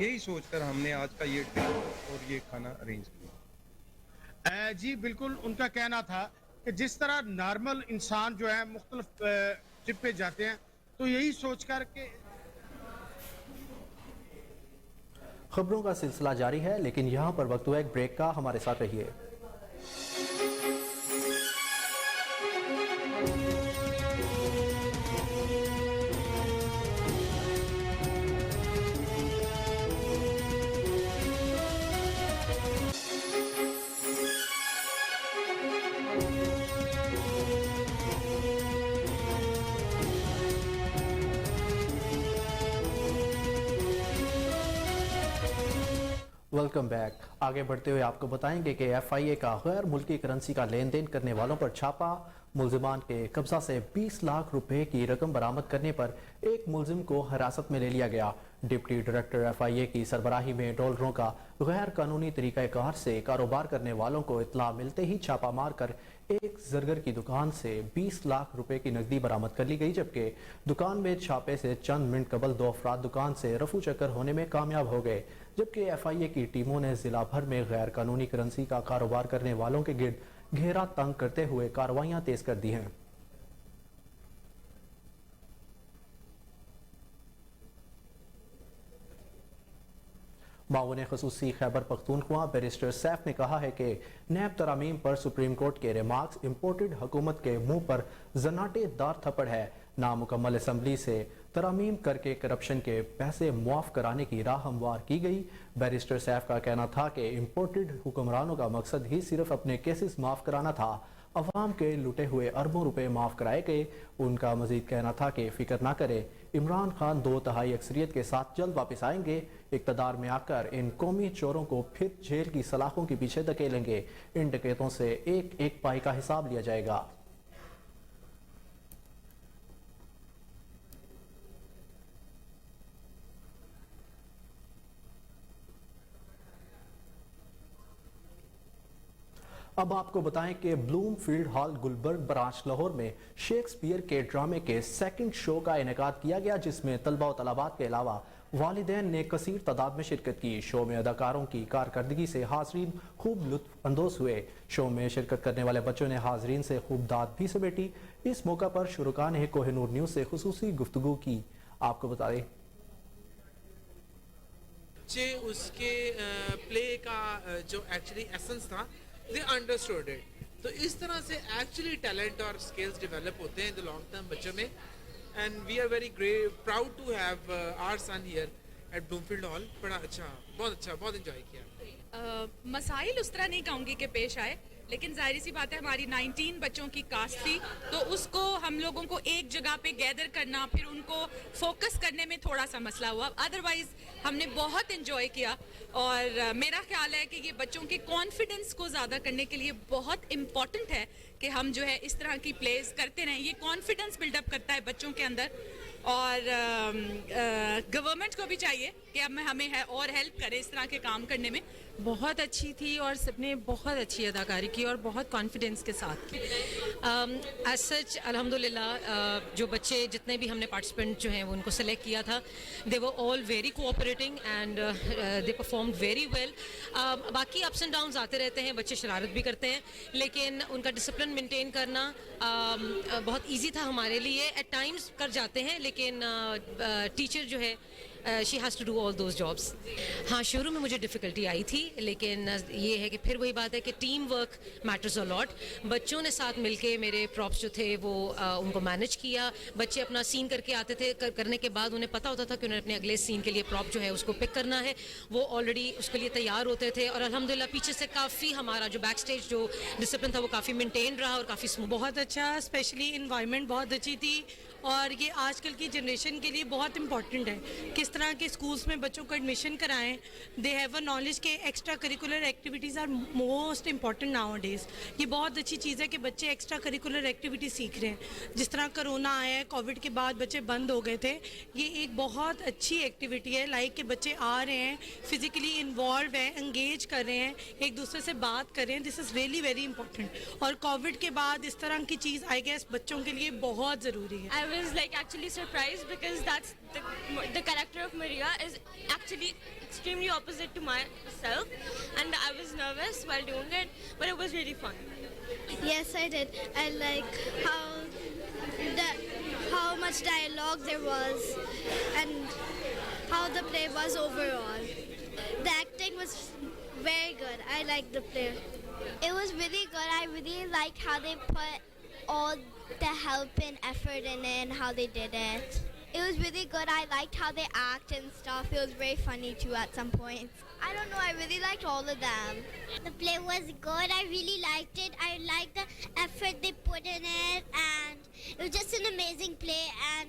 यही सोचकर हमने आज का ये ट्रिप और ये खाना अरेंज किया। जी बिल्कुल, उनका कहना था कि जिस तरह नॉर्मल इंसान जो है मुख्तलिफ ट्रिप पे जाते हैं, तो यही सोच कर के खबरों का सिलसिला जारी है, लेकिन यहाँ पर वक्त हुआ एक ब्रेक का। हमारे साथ रहिए। Welcome back. आगे बढ़ते हुए आपको बताएंगे कि FIA का गैर मुल्की करेंसी का लेन देन करने वालों पर छापा। मुलजिमान के कब्जा से 20 लाख रुपए की रकम बरामद करने पर एक मुलजिम को हिरासत में ले लिया गया। डिप्टी डायरेक्टर FIA की सरबराही में डॉलरों का गैर कानूनी तरीक़ाकार से कारोबार करने वालों को इत्तला मिलते ही छापा मार कर एक जरगर की दुकान से 20 लाख रुपए की नकदी बरामद कर ली गई, जबकि दुकान में छापे से चंद मिनट कबल 2 अफराद दुकान से रफू चक्कर होने में कामयाब हो गए। जबकि FIA की टीमों ने जिला भर में गैर कानूनी करेंसी का कारोबार करने वालों के गिर्द घेरा तंग करते हुए कार्रवाइयां तेज कर दी हैं। माऊन खसूसी खैबर पख्तूनख्वा बैरिस्टर सैफ ने कहा है कि नैब तरामीम पर सुप्रीम कोर्ट के रिमार्क्स इम्पोर्टेड हुकूमत के मुंह पर जनाटेदार थप्पड़ है। नामुकम्मल असम्बली से तरामीम करके करप्शन के पैसे मुआफ कराने की राह हमवार की गई। बैरिस्टर सैफ का कहना था कि इम्पोर्टेड हुक्मरानों का मकसद ही सिर्फ अपने केसेस माफ कराना था। अवाम के लुटे हुए अरबों रुपए माफ कराए गए। उनका मजीद कहना था कि फिक्र ना करें, इमरान खान 2/3 अक्सरियत के साथ जल्द वापस आएंगे। इक़्तिदार में आकर इन कौमी चोरों को फिर जेल की सलाखों के पीछे धकेलेंगे। इन डकैतों से एक एक पाई का हिसाब लिया जाएगा। अब आपको बताएं कि Bloomfield hall Gulberg branch Lahore में शेक्सपियर के ड्रामे के सेकंड शो का इनेकाद किया गया, जिसमें तलबा और तलबात के अलावा वालिदैन ने कसीर तादाद में शिरकत की। शो में अदाकारों की कारकर्दगी से हाजरीन खूब लुत्फ अंदोज हुए। शो में शिरकत करने वाले बच्चों ने हाजरीन से खूब दाद भी समेटी। इस मौका पर शुरका ने कोहिनूर न्यूज से खुसूसी गुफ्तगू की। आपको बता दें उसके प्ले का जो एक्चुअली एसेंस था, दे अंडरस्टूड इट। तो इस तरह से एक्चुअली टैलेंट और स्किल्स डेवलप होते हैं इन द लॉन्ग टर्म बच्चों में। And we are very proud to have our son here at Bloomfield hall. बड़ा अच्छा, बहुत एंजॉय किया। मसाइल उस तरह नहीं कहूँगी कि पेश आए, लेकिन जाहिर सी बात है हमारी 19 बच्चों की कास्ट थी, तो उसको हम लोगों को एक जगह पे गैदर करना, फिर उनको फोकस करने में थोड़ा सा मसला हुआ। अदरवाइज हमने बहुत एंजॉय किया और मेरा ख्याल है कि ये बच्चों के कॉन्फिडेंस को ज़्यादा करने के लिए बहुत इम्पॉर्टेंट है कि हम जो है इस तरह की प्लेस करते रहें। ये कॉन्फिडेंस बिल्डअप करता है बच्चों के अंदर और गवर्नमेंट को भी चाहिए कि अब हमें है और हेल्प करे इस तरह के काम करने में। बहुत अच्छी थी और सबने बहुत अच्छी अदाकारी की और बहुत कॉन्फिडेंस के साथ की। एज सच अल्हम्दुलिल्लाह जो बच्चे जितने भी हमने पार्टिसिपेंट जो हैं वो उनको सेलेक्ट किया था, they were all very cooperating and they performed very well. बाकी अप्स एंड डाउन्स आते रहते हैं, बच्चे शरारत भी करते हैं, लेकिन उनका डिसिप्लिन मेंटेन करना बहुत ईजी था हमारे लिए। एट टाइम्स कर जाते हैं, लेकिन टीचर जो है she has to do all those jobs. हाँ, शुरू में मुझे डिफ़िकल्टी आई थी, लेकिन ये है कि फिर वही बात है कि team work matters a lot. बच्चों ने साथ मिलके मेरे प्रॉप्स जो थे वो उनको मैनेज किया। बच्चे अपना सीन करके आते थे, करने के बाद उन्हें पता होता था कि उन्हें अपने अगले सीन के लिए प्रॉप जो है उसको पिक करना है। वो ऑलरेडी उसके लिए तैयार होते थे और अल्हम्दुलिल्लाह पीछे से काफ़ी हमारा जो बैक स्टेज जो डिसिप्लिन था वो काफ़ी मेनटेन रहा और काफ़ी स्मूथ। बहुत अच्छा, स्पेशली इन्वायरमेंट बहुत अच्छी थी और ये आजकल की जनरेशन के लिए बहुत इंपॉर्टेंट है किस तरह के स्कूल्स में बच्चों को एडमिशन कराएं। दे हैव अ नॉलेज के extra curricular activities are most important nowadays. ये बहुत अच्छी चीज़ है कि बच्चे एक्स्ट्रा करिकुलर एक्टिविटी सीख रहे हैं। जिस तरह कोरोना आया है, कोविड के बाद बच्चे बंद हो गए थे, ये एक बहुत अच्छी एक्टिविटी है। लाइक के बच्चे आ रहे हैं, फिजिकली इन्वॉल्व हैं, एंगेज कर रहे हैं, एक दूसरे से बात कर रहे हैं। This is really very important. और कोविड के बाद इस तरह की चीज़ आई गेस बच्चों के लिए बहुत ज़रूरी है। I was like actually surprised because that's the character of Maria is actually extremely opposite to myself, and I was nervous while doing it, but it was really fun. Yes, I did. I like how much dialogue there was and how the play was overall. The acting was very good. I liked the play. It was really good. I really liked how they put all the help and effort in it and how they did it. It was really good. I liked how they act and stuff. It was very funny too at some points. I don't know, I really liked all of them. The play was good. I really liked it. I liked the effort they put in it, and it was just an amazing play, and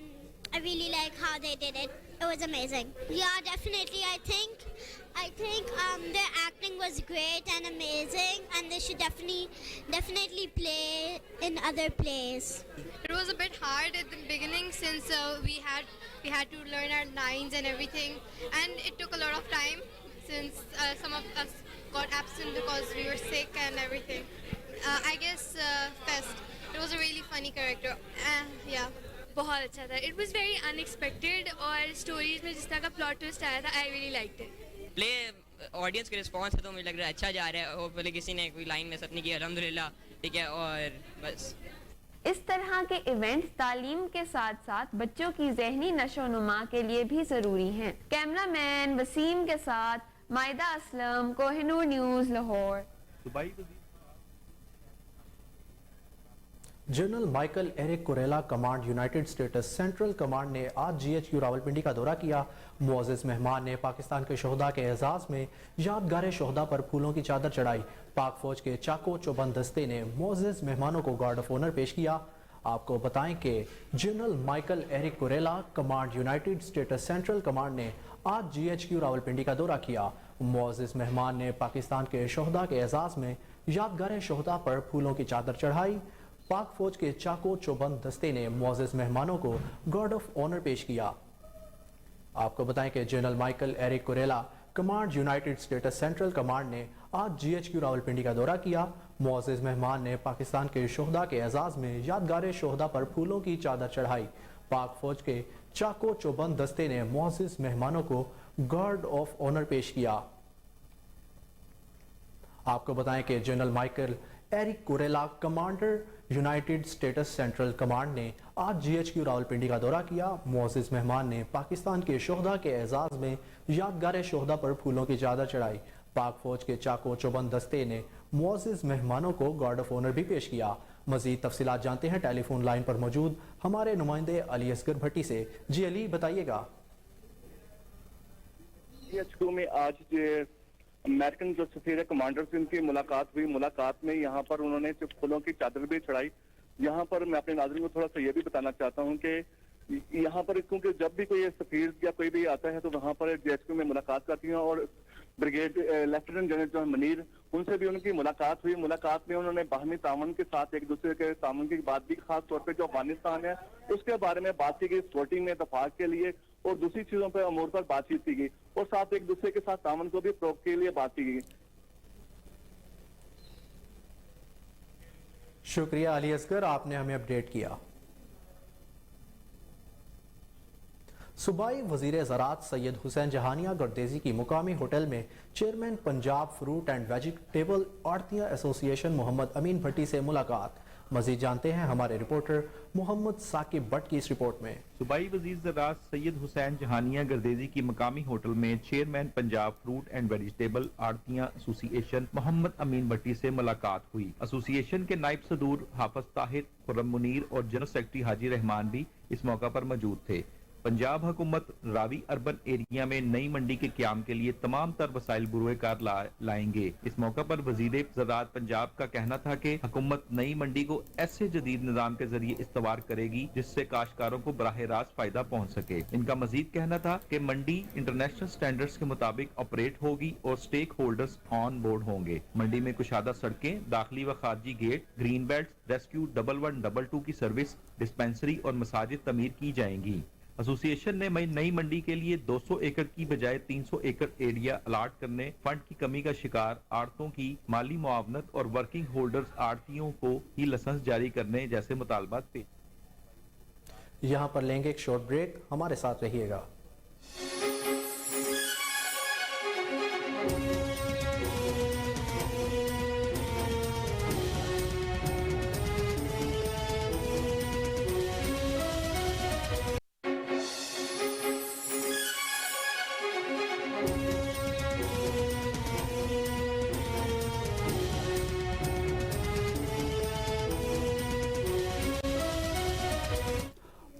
I really like how they did it. It was amazing. Yeah, definitely. I think their acting was great and amazing, and they should definitely play in other plays. It was a bit hard at the beginning since we had to learn our lines and everything, and it took a lot of time since some of us got absent because we were sick and everything. I guess Fest, it was a really funny character. Yeah. بہت اچھا تھا. It was very in expected اور stories میں جس طرح کا plot toast آیا تھا, I really liked it. Play audience کا رسپانس ہے تو مجھے لگ رہا ہے اچھا جا رہا ہے. اور پہلے کسی نے کوئی لائن میں سب نے کیا الحمدللہ, ٹھیک ہے. اور بس اس طرح کے ایونٹس تعلیم کے ساتھ ساتھ بچوں کی ذہنی نشو و نما کے لیے بھی ضروری ہیں. کیمرہ مین وسیم کے ساتھ Maida Aslam, Kohinoor news, Lahore. General Michael Erik Kurilla command United States Central Command نے آج جی ایچ کیو راولپنڈی کا دورہ کیا. معزز مہمان نے پاکستان کے شہداء کے اعزاز میں یادگار شہداء پر پھولوں کی چادر چڑھائی. پاک فوج کے چاکو چوبند دستے نے معزز مہمانوں کو گارڈ آف آنر پیش کیا. آپ کو بتائیں کہ general Michael Erik Kurilla command United States Central Command نے آج جی ایچ کیو راولپنڈی کا دورہ کیا. معزز مہمان نے پاکستان کے شہداء کے اعزاز میں یادگار شہداء پر پھولوں کی چادر چڑھائی. پاک فوج کے چاکو چوبند دستے نے معزز مہمانوں کو گارڈ آف آنر پیش کیا. آپ کو بتائیں کہ general Michael Erik Kurilla command United States Central Command نے آج جی ایچ کیو راولپنڈی کا دورہ کیا. معزز مہمان نے پاکستان کے شہداء کے اعزاز میں یادگار شہداء پر پھولوں کی چادر چڑھائی. پاک فوج کے چاکو چوبند دستے نے معزز مہمانوں کو گارڈ آف آنر پیش کیا. آپ کو بتائیں کہ general Michael Erik Kurilla commander United States Central Command ने आज GHQ रावलपिंडी का दौरा किया। मुअज़्ज़िज़ मेहमान ने पाकिस्तान के शोहदा के एजाज़ में यादगार शोहदा पर फूलों की चादर चढ़ाई। पाक फौज के चाको चौबंद दस्ते ने मुअज़्ज़िज़ मेहमानों को गार्ड ऑफ ऑनर भी पेश किया। मज़ीद तफसीलात जानते हैं टेलीफोन लाइन पर मौजूद हमारे नुमाइंदे अली असगर भट्टी से। जी अली, बताइएगा। GHQ में आज अमेरिकन जो सफीर कमांडर से उनकी मुलाकात हुई। मुलाकात में यहाँ पर उन्होंने फूलों की चादर भी चढ़ाई। यहाँ पर मैं अपने नाज़रीन को थोड़ा सा ये भी बताना चाहता हूँ कि यहाँ पर क्योंकि जब भी कोई सफीर या कोई भी आता है तो वहाँ पर GHQ में मुलाकात करती हैं और ब्रिगेड लेफ्टिनेंट जनरल जो मनीर, उनसे भी उनकी मुलाकात हुई। मुलाकात में उन्होंने बाहमी तावन के साथ एक दूसरे के तावन की बात भी, खास तौर पे जो अफगानिस्तान है उसके बारे में बात की गई, फ्लोटिंग में इत्तेफाक के लिए और दूसरी चीजों पर अमूर पर बातचीत की गई और साथ एक दूसरे के साथ तावन को भी फरोग के लिए बात की गई। शुक्रिया अली असगर, आपने हमें अपडेट किया। सूबाई वजीर ज़राअत सैयद हुसैन जहानिया गर्देजी की मुकामी होटल में chairman Punjab fruit and vegetable आड़तिया एसोसिएशन मोहम्मद अमीन भट्टी से मुलाकात। मजीद जानते हैं हमारे रिपोर्टर मोहम्मद साकिब भट्ट की इस रिपोर्ट में। सूबाई वजीर ज़राअत सैयद हुसैन जहानिया गर्देजी की मुकामी होटल में chairman Punjab fruit and vegetable आड़तिया एसोसिएशन मोहम्मद अमीन भट्टी से मुलाकात हुई। एसोसिएशन के नायब सदूर हाफिज ताहिर, खुर्रम मुनीर और जनरल सेक्रेटरी हाजी रहमान भी इस मौका पर मौजूद थे। पंजाब हुकूमत रावी अर्बन एरिया में नई मंडी के क्याम के लिए तमाम तर वसाइल बुरुए कार लाएंगे। इस मौका पर वजीर ज़राअत पंजाब का कहना था कि हुकूमत नई मंडी को ऐसे जदीद निज़ाम के जरिए इस्तवार करेगी जिससे काश्तकारों को बराह रास्त फायदा पहुँच सके। इनका मजीद कहना था कि मंडी इंटरनेशनल स्टैंडर्ड्स के मुताबिक ऑपरेट होगी और स्टेक होल्डर्स ऑन बोर्ड होंगे। मंडी में कुशादा सड़कें, दाखिली व खारजी गेट, ग्रीन बेल्ट, रेस्क्यू 1112 की सर्विस, डिस्पेंसरी और मसाजिद तमीर की जाएंगी। एसोसिएशन ने नई मंडी के लिए 200 एकड़ की बजाय 300 एकड़ एरिया अलाट करने, फंड की कमी का शिकार आड़तों की माली मुआवनत और वर्किंग होल्डर्स आड़तियों को ही लाइसेंस जारी करने जैसे मुतालबात पे। यहाँ पर लेंगे एक शॉर्ट ब्रेक, हमारे साथ रहिएगा।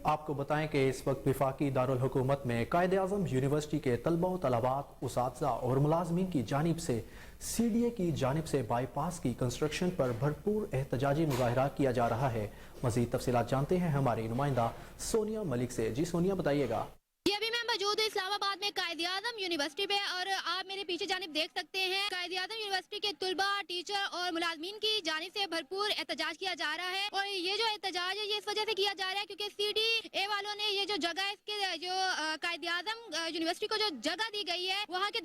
आपको बताएं कि इस वक्त वफाकी दारुल हुकूमत में कायदे आज़म यूनिवर्सिटी के तलबा व तलबात, उसातिज़ा और मुलाजमीन की जानिब से CDA की जानिब से बाईपास की कंस्ट्रक्शन पर भरपूर एहतजाजी मुजाहरा किया जा रहा है। मज़ीद तफसीलात जानते हैं हमारी नुमाइंदा सोनिया मलिक से। जी सोनिया, बताइएगा। अभी मैं मौजूद हूँ इस्लामाबाद में कायदे आज़म यूनिवर्सिटी पे और आप मेरे पीछे जानिब देख सकते हैं कायदे आज़म यूनिवर्सिटी के तुलबा, टीचर और मुलाजमीन की जानिब से भरपूर एहतजाज किया जा रहा है। और ये जो एहतजाज है ये इस वजह से किया जा रहा है क्योंकि CDA वालों ने ये जो जगह है, इसके जो कायदे आज़म यूनिवर्सिटी को जो जगह दी गई है वहाँ के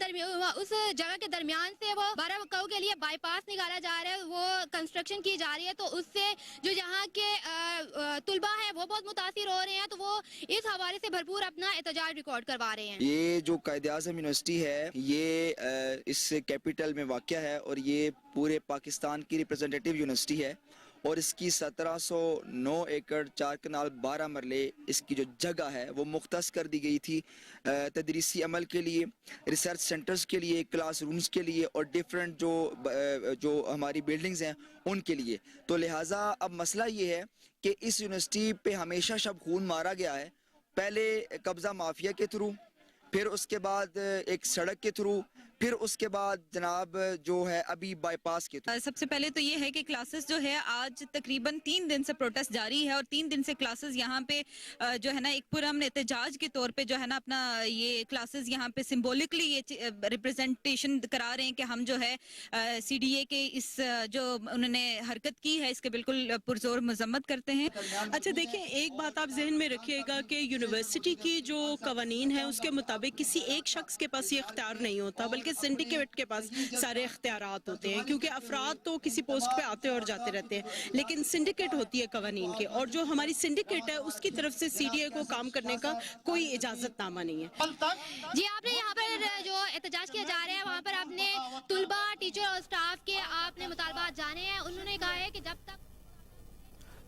उस जगह के दरमियान से वो 12 वक़्तों के लिए बाईपास निकाला जा रहा है, वो कंस्ट्रक्शन की जा रही है। तो उससे जो यहाँ के तुलबा है वो बहुत मुतासिर हो रहे हैं, तो वो इस हवाले से भरपूर अपना एहतजाज रिकॉर्ड करवा रहे हैं। ये जो कायदे आज़म यूनिवर्सिटी है ये इस कैपिटल में वाक़या है और ये पूरे पाकिस्तान की रिप्रेजेंटेटिव यूनिवर्सिटी है और इसकी 1709 एकड़ 4 कनाल 12 मरले इसकी जो जगह है वो मुख्तस कर दी गई थी तदरीसी अमल के लिए, रिसर्च सेंटर्स के लिए, क्लास रूम्स के लिए और डिफरेंट जो हमारी बिल्डिंग्स हैं उनके लिए। तो लिहाजा अब मसला ये है कि इस यूनिवर्सिटी पे हमेशा शब खून मारा गया है, पहले कब्ज़ा माफिया के थ्रू, फिर उसके बाद एक सड़क के थ्रू, फिर उसके बाद जनाब जो है अभी बाईपास के थ्रू। सबसे पहले तो ये है कि क्लासेस जो है आज तकरीबन 3 दिन से प्रोटेस्ट जारी है और 3 दिन से क्लासेस यहाँ पे जो है ना एक पुरअमन एहतजाज के तौर पे जो है ना अपना ये क्लासेस यहाँ पे सिंबॉलिकली ये रिप्रेजेंटेशन करा रहे हैं कि हम जो है CDA के इस जो उन्होंने हरकत की है इसके बिल्कुल पुरजोर मजम्मत करते हैं। अच्छा देखिए, एक बात आप जहन में रखिएगा कि यूनिवर्सिटी की जो कवानीन है उसके मुताबिक किसी एक शख्स के पास ये इख्तियार नहीं होता, बल्कि सिंडिकेट के पास सारे इख्तियारात होते हैं, क्योंकि अफराद तो किसी पोस्ट पे आते और जाते रहते हैं, लेकिन सिंडिकेट होती है कवानीन के, और जो हमारी सिंडिकेट है उसकी तरफ से CDA को काम करने का कोई इजाजतनामा नहीं है। जी, आपने यहाँ पर जो एहतजाज किया जा रहा है वहाँ पर आपने तुलबा, टीचर और स्टाफ के आपने मुतालबात जाने हैं। उन्होंने कहा है कि जब तक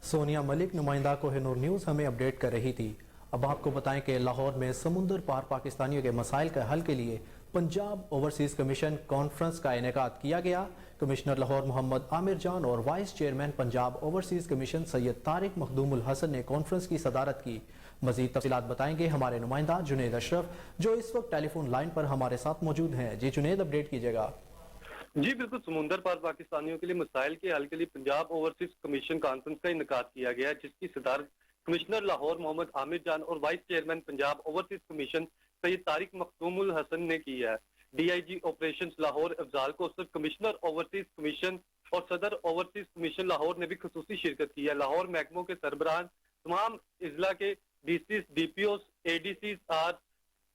सोनिया मलिक नुमाइंदा कोहिनूर न्यूज़ हमें अपडेट कर रही थी। अब आपको बताएं कि लाहौर में समुंदर पार पाकिस्तानियों के मसाइल के हल के लिए पंजाब ओवरसीज कमीशन कॉन्फ्रेंस का इनेकाद किया गया। कमिश्नर लाहौर मोहम्मद आमिर जान और vice chairman Punjab overseas commission Syed Tariq Makhdoomul Hassan ने कॉन्फ्रेंस की सदारत की। मजीद तफसीलात बताएंगे हमारे नुमाइंदा जुनेद अशरफ, जो इस वक्त टेलीफोन लाइन पर हमारे साथ मौजूद हैं। जी जुनेद, अपडेट कीजिएगा। जी बिल्कुल, समुंदर पार पाकिस्तानियों के लिए मसाइल के हल के लिए पंजाब ओवरसीज कमीशन कॉन्फ्रेंस का इनेकाद किया गया है, जिसकी सदारत कमिश्नर लाहौर मोहम्मद आमिर जान और vice chairman Punjab overseas commission Syed Tariq Makhdoomul Hassan ने की है। DIG operations Lahore Afzal Kausar, commissioner overseas commission और सदर ओवरसीज कमीशन लाहौर ने भी खुसूसी शिरकत की है। लाहौर महकमों के सरबराहान, तमाम इजला के DCs, DPOs, ADCs,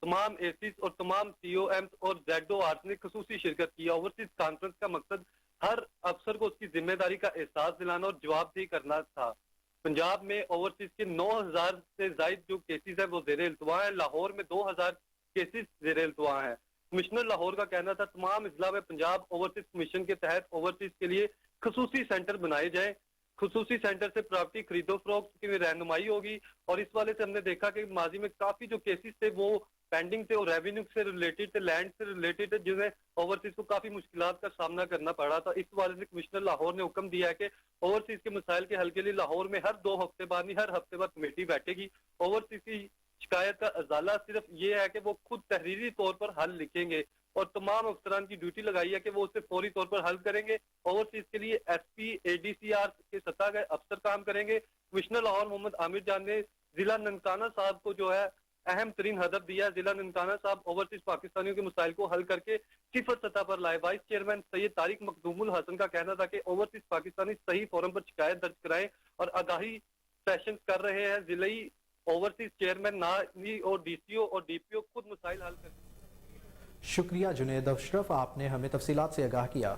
तमाम ACs और तमाम COMs और ZORs ने खुसूसी शिरकत की है। ओवरसीज कॉन्फ्रेंस का मकसद हर अफसर को उसकी जिम्मेदारी का एहसास दिलाना और जवाबदेही करना था। पंजाब में ओवरसीज के 9000 से ज्यादा जो केसेस है वो ज़ेरे इल्तवा है। लाहौर में 2000 केसेस ज़ेरे इल्तवा है। कमिश्नर लाहौर का कहना था तमाम इजला में पंजाब ओवरसीज कमीशन के तहत ओवरसीज के लिए खुसूसी सेंटर बनाए जाएं। खुसूसी सेंटर से प्रॉपर्टी खरीदो फरोख्त की रहनुमाई होगी। और इस वाले से हमने देखा कि माजी में काफी जो केसेस थे वो पेंडिंग थे और रेवेन्यू से रिलेटेड थे, लैंड से रिलेटेड थे, जिन्हें ओवरसीज को काफी मुश्किलात का सामना करना पड़ा था। इस वाले से कमिश्नर लाहौर ने हुक्म दिया है कि ओवरसीज के मसाइल के हल के लिए लाहौर में हर 2 हफ्ते बाद नहीं, हर हफ्ते बाद कमेटी बैठेगी। ओवरसीज की शिकायत का अजाला सिर्फ ये है कि वो खुद तहरीरी तौर पर हल लिखेंगे और तमाम अफसरान की ड्यूटी लगाई है कि वो उसे फौरी तौर पर हल करेंगे। ओवरसीज के लिए SP, ADCR के सतह के अफसर काम करेंगे। कमिश्नर लाहौर मोहम्मद आमिर जान ने जिला ननकाना साहब को जो है अहम तरीन हदफ दिया। जिला ननकाना साहब ओवरसीज पाकिस्तानियों के मसाइल को हल करके सिफर सतह पर लाए। वाइस चेयरमैन सैयद तारिक मखदूमुल हसन का कहना था कि ओवरसीज पाकिस्तानी सही फोरम पर शिकायत दर्ज कराएं और आगाही सेशन कर रहे हैं। जिलाई ओवरसीज चेयरमैन नाई और DCO और DPO खुद मसाइल हल कर। शुक्रिया जुनेद अशरफ, आपने हमें तफसीलात से आगाह किया।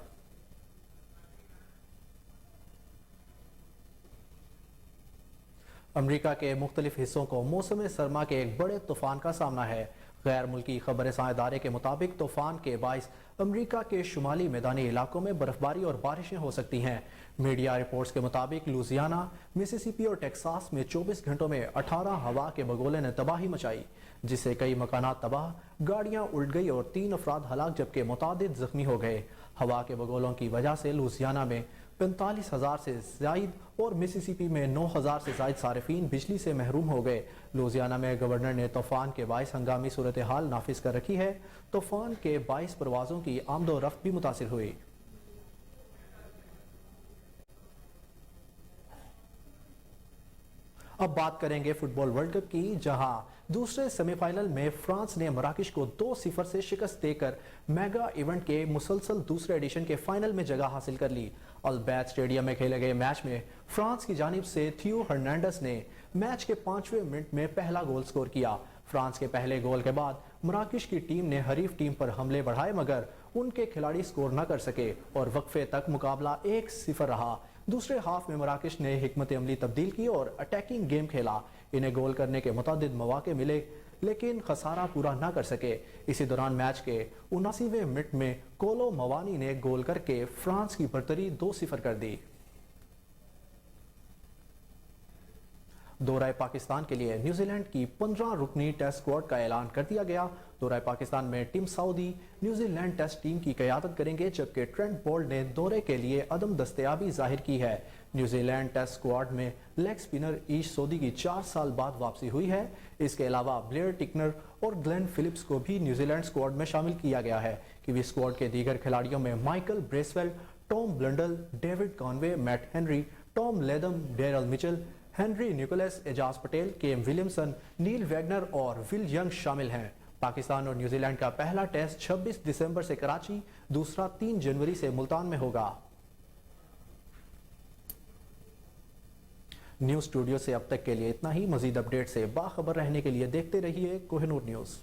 अमरीका के मुख्तलिफ हिस्सों को मौसम सरमा के एक बड़े तूफान का सामना है। गैर मुल्की खबर-ए-सां इदारे के मुताबिक तूफान के बाइस अमरीका के शुमाली मैदानी इलाकों में बर्फबारी और बारिशें हो सकती हैं। मीडिया रिपोर्ट्स के मुताबिक लुजियाना, मिसिसिपी और टेक्सास में 24 घंटों में 18 हवा के बगोले ने तबाही मचाई, जिससे कई मकानात तबाह, गाड़ियां उल्ट गई और 3 अफराद हलाक जबकि मुतादिद जख्मी हो गए। हवा के बगोलों की वजह से लुजियाना में 45,000 से जायद और मिसिसिपी में 9,000 से जायद सारिफीन बिजली से महरूम हो गए। लुजियाना में गवर्नर ने तूफान के बाइस हंगामी सूरत हाल नाफिज कर रखी है। तूफान के 22 परवाजों की आमदोरफ्त भी मुतासिर हुई। अब बात करेंगे फुटबॉल वर्ल्ड कप की, जहां दूसरे सेमीफाइनल में फ्रांस ने मराकश को 2-0 से शिकस्त देकर मेगा इवेंट के मुसलसल दूसरे एडिशन के फाइनल में जगह हासिल कर ली। अल्बैत स्टेडियम में खेले गए मैच में फ्रांस की जानिब से थियो हर्नांडस ने मैच के 5वें मिनट में पहला गोल स्कोर किया। फ्रांस के पहले गोल के बाद मराकश की टीम ने हरीफ टीम पर हमले बढ़ाए, मगर उनके खिलाड़ी स्कोर न कर सके और वक्फे तक मुकाबला 1-0 रहा। दूसरे हाफ में मराकश ने हिकमत अमली तब्दील की और अटैकिंग गेम खेला। इन्हें गोल करने के मुतादिद मौके मिले, लेकिन खसारा पूरा न कर सके। इसी दौरान मैच के 79वें मिनट में कोलो मवानी ने गोल करके फ्रांस की बरतरी 2-0 कर दी। दौरा पाकिस्तान के लिए न्यूजीलैंड की 15 रुकनी टेस्ट स्क्वाड का ऐलान कर दिया गया। दौरा पाकिस्तान में Tim Southee New Zealand test team की क़यादत करेंगे, जबकि ट्रेंट बोल्ट ने दौरे के लिए अदम दस्तयाबी जाहिर की है। न्यूजीलैंड टेस्ट स्क्वाड में लेग स्पिनर ईश सोदी की 4 साल बाद वापसी हुई है। इसके अलावा ब्लेयर टिकनर और ग्लेन फिलिप्स को भी न्यूजीलैंड स्क्वाड में शामिल किया गया है। कीवी स्क्वाड के दीगर खिलाड़ियों में Michael Bracewell, Tom Blundell, David Conway, Matt Henry, Tom Latham, Daryl Mitchell, Henry Nicholls, Ajaz Patel, Kane Williamson, Neil Wagner और विल यंग शामिल हैं। पाकिस्तान और न्यूजीलैंड का पहला टेस्ट 26 दिसंबर से कराची, दूसरा 3 जनवरी से मुल्तान में होगा। न्यूज़ स्टूडियो से अब तक के लिए इतना ही। मजीद अपडेट से बाखबर रहने के लिए देखते रहिए कोहिनूर न्यूज़।